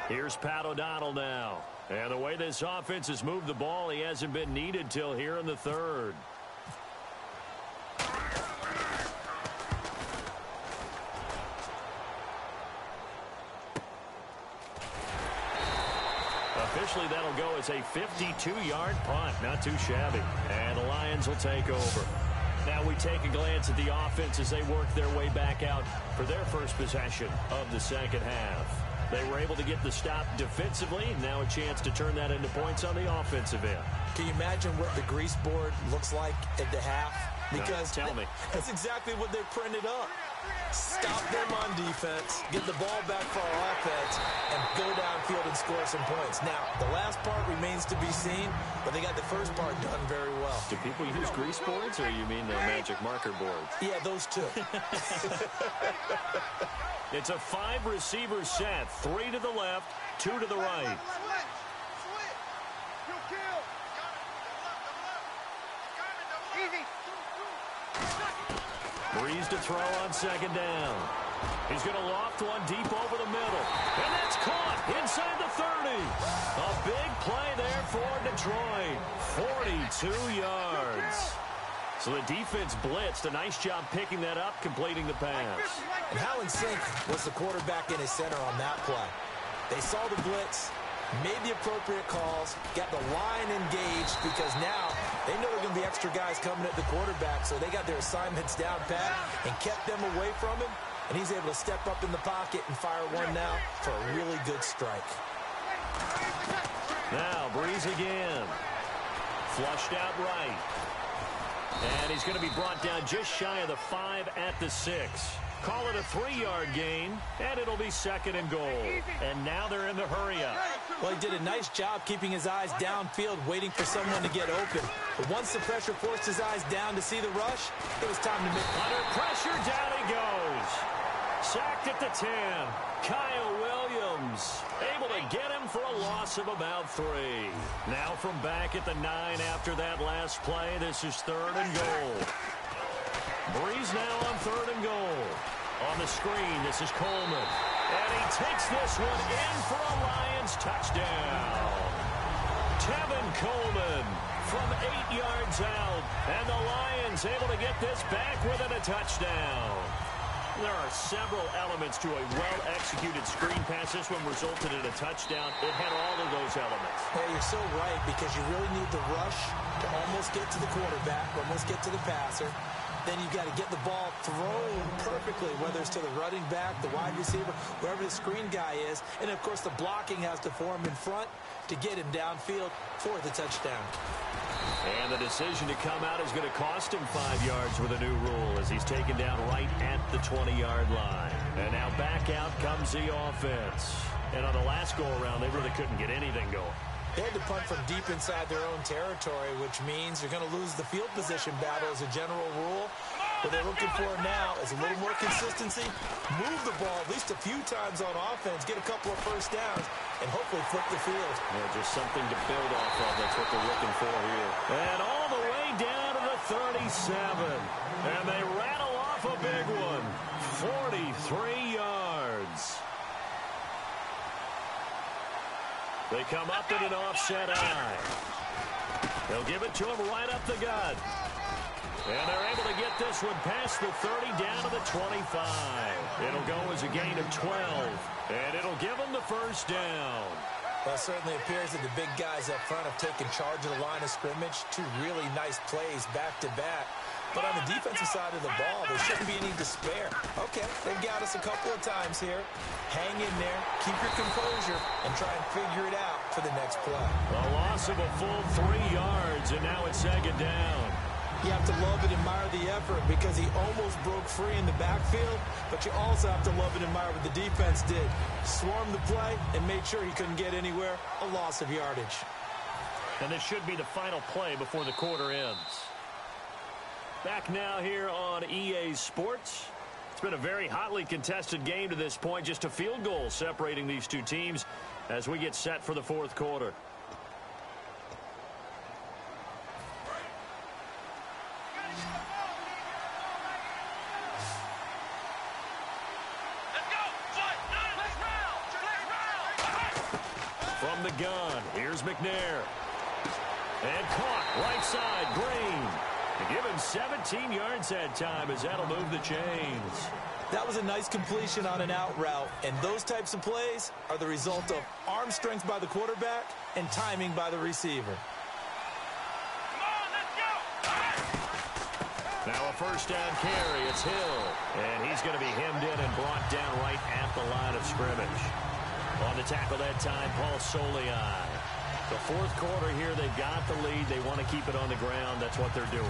Here's Pat O'Donnell now. And the way this offense has moved the ball, he hasn't been needed till here in the third. officially that'll go as a 52-yard punt. Not too shabby. And the Lions will take over. Now we take a glance at the offense as they work their way back out for their first possession of the second half. They were able to get the stop defensively. Now a chance to turn that into points on the offensive end. Can you imagine what the grease board looks like at the half? Because no, tell me. That's exactly what they printed up. Stop them on defense, get the ball back for our offense, and go downfield and score some points. Now, the last part remains to be seen, but they got the first part done very well. Do people use grease boards, or you mean the magic marker boards? Yeah, those two. It's a 5-receiver set. 3 to the left, 2 to the right. Breeze to throw on second down. He's going to loft one deep over the middle. And that's caught inside the 30. A big play there for Detroit. 42 yards. So the defense blitzed. A nice job picking that up, completing the pass. And how in sync was the quarterback in his center on that play? They saw the blitz, made the appropriate calls, got the line engaged, because now they know there are going to be extra guys coming at the quarterback, so they got their assignments down pat and kept them away from him, and he's able to step up in the pocket and fire one now for a really good strike. Now Breeze again. Flushed out right. And he's going to be brought down just shy of the 5 at the 6. Call it a 3-yard gain, and it'll be second and goal. And now they're in the hurry-up. Well, he did a nice job keeping his eyes downfield, waiting for someone to get open. But once the pressure forced his eyes down to see the rush, it was time to make... Under pressure, down he goes. Sacked at the 10. Kyle Williams able to get him for a loss of about 3. Now from back at the 9 after that last play, this is third and goal. Breeze now on third and goal. On the screen, this is Coleman. And he takes this one in for a Lions touchdown. Tevin Coleman from 8 yards out. And the Lions able to get this back within a touchdown. There are several elements to a well-executed screen pass. This one resulted in a touchdown. It had all of those elements. Hey, you're so right, because you really need the rush to almost get to the quarterback, almost get to the passer. Then you've got to get the ball thrown perfectly, whether it's to the running back, the wide receiver, wherever the screen guy is. And, of course, the blocking has to form in front to get him downfield for the touchdown. And the decision to come out is going to cost him 5 yards with a new rule as he's taken down right at the 20-yard line. And now back out comes the offense. And on the last go-around, they really couldn't get anything going. They had to punt from deep inside their own territory, which means you're going to lose the field position battle as a general rule. What they're looking for now is a little more consistency, move the ball at least a few times on offense, get a couple of first downs, and hopefully flip the field. Yeah, just something to build off of. That's what they're looking for here. And all the way down to the 37. And they rattle off a big one. 43 yards. They come up in an offset eye. They'll give it to him right up the gut. And they're able to get this one past the 30 down to the 25. It'll go as a gain of 12. And it'll give them the first down. Well, it certainly appears that the big guys up front have taken charge of the line of scrimmage. 2 really nice plays back-to-back. But on the defensive side of the ball, there shouldn't be any despair. Okay, they've got us a couple of times here. Hang in there, keep your composure, and try and figure it out for the next play. A loss of a full 3 yards, and now it's second down. You have to love and admire the effort because he almost broke free in the backfield, but you also have to love and admire what the defense did. Swarmed the play and made sure he couldn't get anywhere. A loss of yardage. And this should be the final play before the quarter ends. Back now here on EA Sports. It's been a very hotly contested game to this point. Just a field goal separating these two teams as we get set for the fourth quarter. From the gun, here's McNair. And caught right side, Green. To give him 17 yards that time as that'll move the chains. That was a nice completion on an out route, and those types of plays are the result of arm strength by the quarterback and timing by the receiver. Now a first down carry. It's Hill, and he's going to be hemmed in and brought down right at the line of scrimmage. On the tackle that time, Paul Solei. The fourth quarter here, they've got the lead. They want to keep it on the ground. That's what they're doing.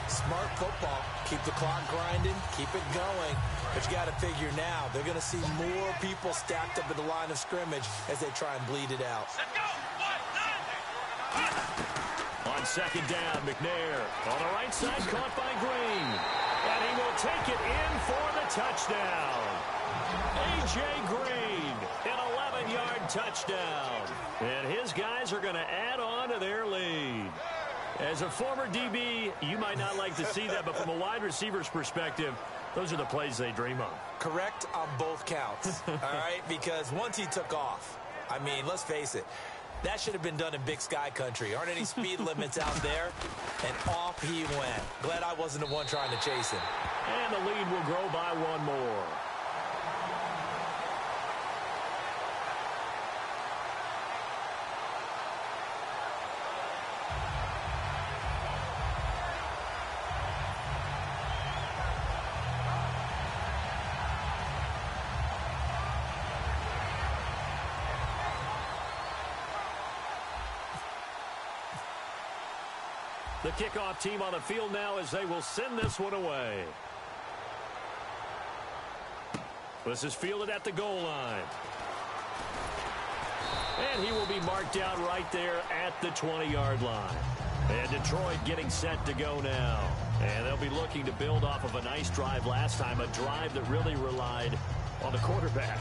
Smart football. Keep the clock grinding. Keep it going. But you got to figure now, they're going to see more people stacked up at the line of scrimmage as they try and bleed it out. Let's go. On second down, McNair on the right side, caught by Green. And he will take it in for the touchdown. A.J. Green, an 11-yard touchdown. And his guys are going to add on to their lead. As a former DB, you might not like to see that, but from a wide receiver's perspective, those are the plays they dream of. Correct on both counts, all right? Because once he took off, I mean, let's face it, that should have been done in Big Sky country. Aren't any speed limits out there? And off he went. Glad I wasn't the one trying to chase him. And the lead will grow by one more. The kickoff team on the field now as they will send this one away. This is fielded at the goal line. And he will be marked down right there at the 20-yard line. And Detroit getting set to go now. And they'll be looking to build off of a nice drive last time, a drive that really relied on the quarterback.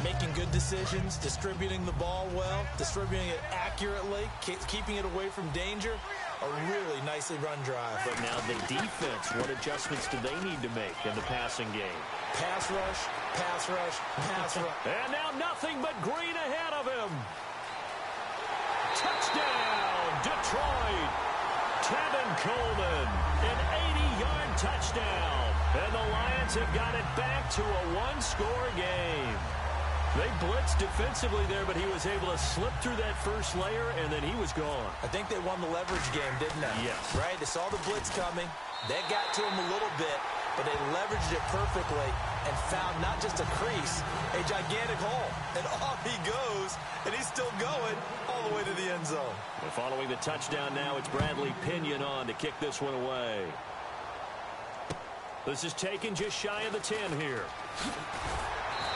Making good decisions, distributing the ball well, distributing it accurately, keeping it away from danger. A really nicely run drive. But now the defense, what adjustments do they need to make in the passing game? Pass rush, pass rush, pass rush. And now nothing but Green ahead of him. Touchdown, Detroit. Tevin Coleman, an 80-yard touchdown. And the Lions have got it back to a one-score game. They blitzed defensively there, but he was able to slip through that first layer, and then he was gone. I think they won the leverage game, didn't they? Yes. Right? They saw the blitz coming. They got to him a little bit, but they leveraged it perfectly and found not just a crease, a gigantic hole. And off he goes, and he's still going all the way to the end zone. And following the touchdown now, it's Bradley Pinion on to kick this one away. This is taken just shy of the 10 here.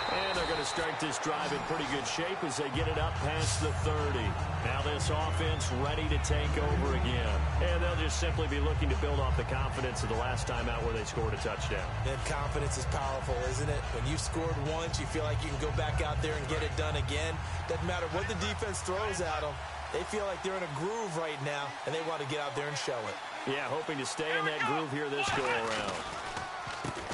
And they're going to start this drive in pretty good shape as they get it up past the 30. Now this offense ready to take over again. And they'll just simply be looking to build off the confidence of the last time out where they scored a touchdown. And confidence is powerful, isn't it? When you've scored once, you feel like you can go back out there and get it done again. Doesn't matter what the defense throws at them. They feel like they're in a groove right now, and they want to get out there and show it. Yeah, hoping to stay in that groove here this go-around.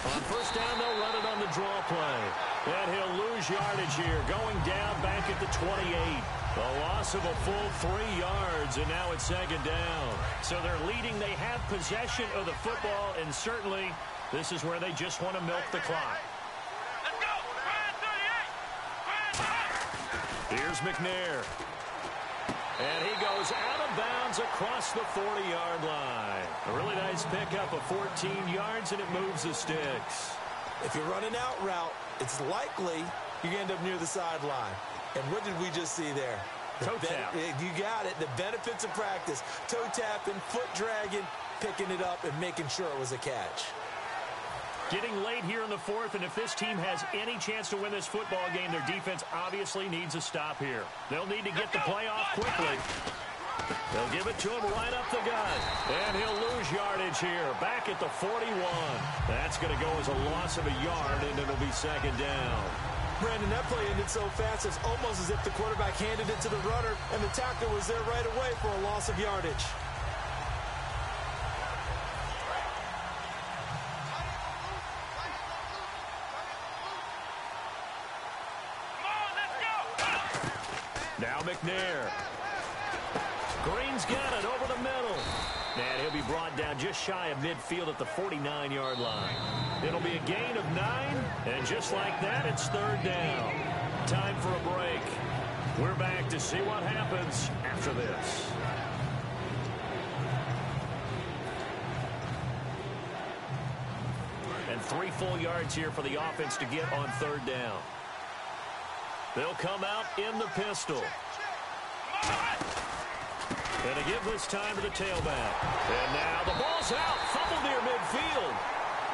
On first down, they'll run it on the draw play. And he'll lose yardage here, going down back at the 28. A loss of a full 3 yards, and now it's second down. So they're leading. They have possession of the football, and certainly this is where they just want to milk the clock. Let's go. Griyind 38. Here's McNair. And he goes out of bounds across the 40-yard line. A really nice pickup of 14 yards, and it moves the sticks. If you're running out route, it's likely you end up near the sideline. And what did we just see there? Toe tap. You got it. The benefits of practice. Toe tapping, foot dragging, picking it up, and making sure it was a catch. Getting late here in the fourth, and if this team has any chance to win this football game, their defense obviously needs a stop here. They'll need to get the play off quickly. They'll give it to him right up the gut. And he'll lose yardage here, back at the 41. That's going to go as a loss of a yard, and it'll be second down. Brandon, that play ended so fast, it's almost as if the quarterback handed it to the runner, and the tackler was there right away for a loss of yardage. Now McNair. Green's got it over the middle. And he'll be brought down just shy of midfield at the 49-yard line. It'll be a gain of 9, and just like that, it's third down. Time for a break. We're back to see what happens after this. And 3 full yards here for the offense to get on third down. They'll come out in the pistol. And to give this time to the tailback. And now the ball's out. Fumble near midfield.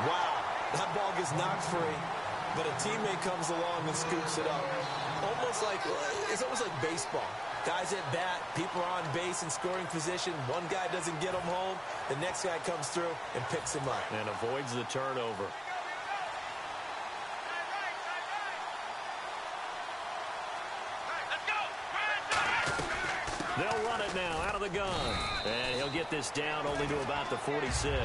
Wow. That ball gets knocked free, but a teammate comes along and scoops it up. It's almost like baseball. Guys at bat, people are on base in scoring position. One guy doesn't get him home. The next guy comes through and picks him up. And avoids the turnover. They'll run it now out of the gun. And he'll get this down only to about the 46.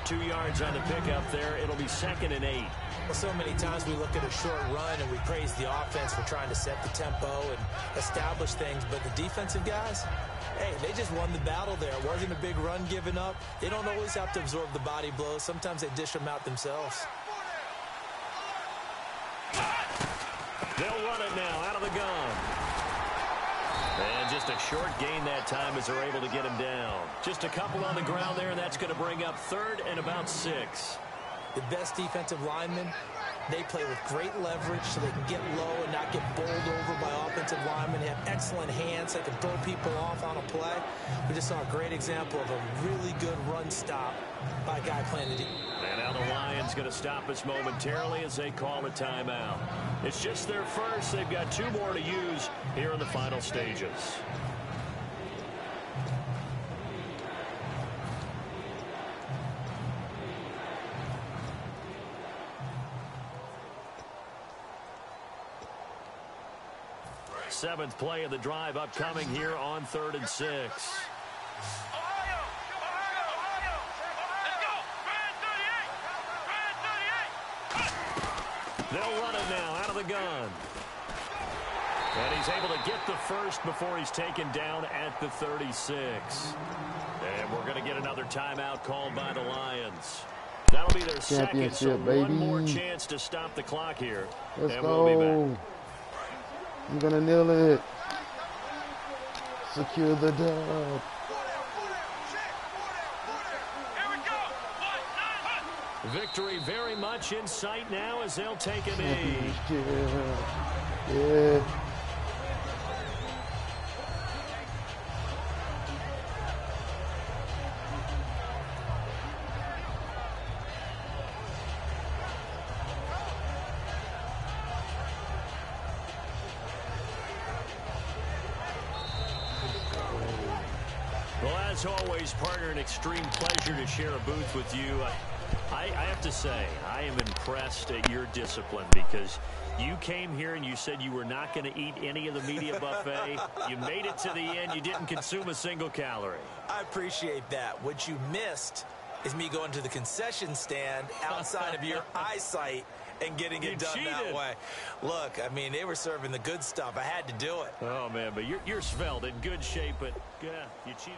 2 yards on the pickup there. It'll be 2nd and 8. Well, so many times we look at a short run and we praise the offense for trying to set the tempo and establish things. But the defensive guys, hey, they just won the battle there. It wasn't a big run given up. They don't always have to absorb the body blows. Sometimes they dish them out themselves. They'll run it now out of the gun. And just a short gain that time as they're able to get him down. Just a couple on the ground there, and that's going to bring up 3rd and about 6. The best defensive linemen, they play with great leverage so they can get low and not get bowled over by offensive linemen. They have excellent hands. They can throw people off on a play. We just saw a great example of a really good run stop by a guy playing the deep. And now the Lions going to stop us momentarily as they call a timeout. It's just their first. They've got 2 more to use here in the final stages. Seventh play of the drive upcoming here on 3rd and 6. Ohio! Let's go! Griyind 38! They'll run it now out of the gun. And he's able to get the first before he's taken down at the 36. And we're going to get another timeout called by the Lions. That'll be their second, so baby. One more chance to stop the clock here. Let's and go. We'll be back. I'm gonna nail it. Secure the dub. Here we go! Victory very much in sight now as they'll take a knee. Yeah. Well, as always, partner, an extreme pleasure to share a booth with you. I have to say, I am impressed at your discipline because you came here and you said you were not going to eat any of the media buffet. You made it to the end. You didn't consume a single calorie. I appreciate that. What you missed is me going to the concession stand outside of your eyesight and getting it done that way. Look, I mean, they were serving the good stuff. I had to do it. Oh, man, but you're svelte, in good shape, but yeah, you cheated.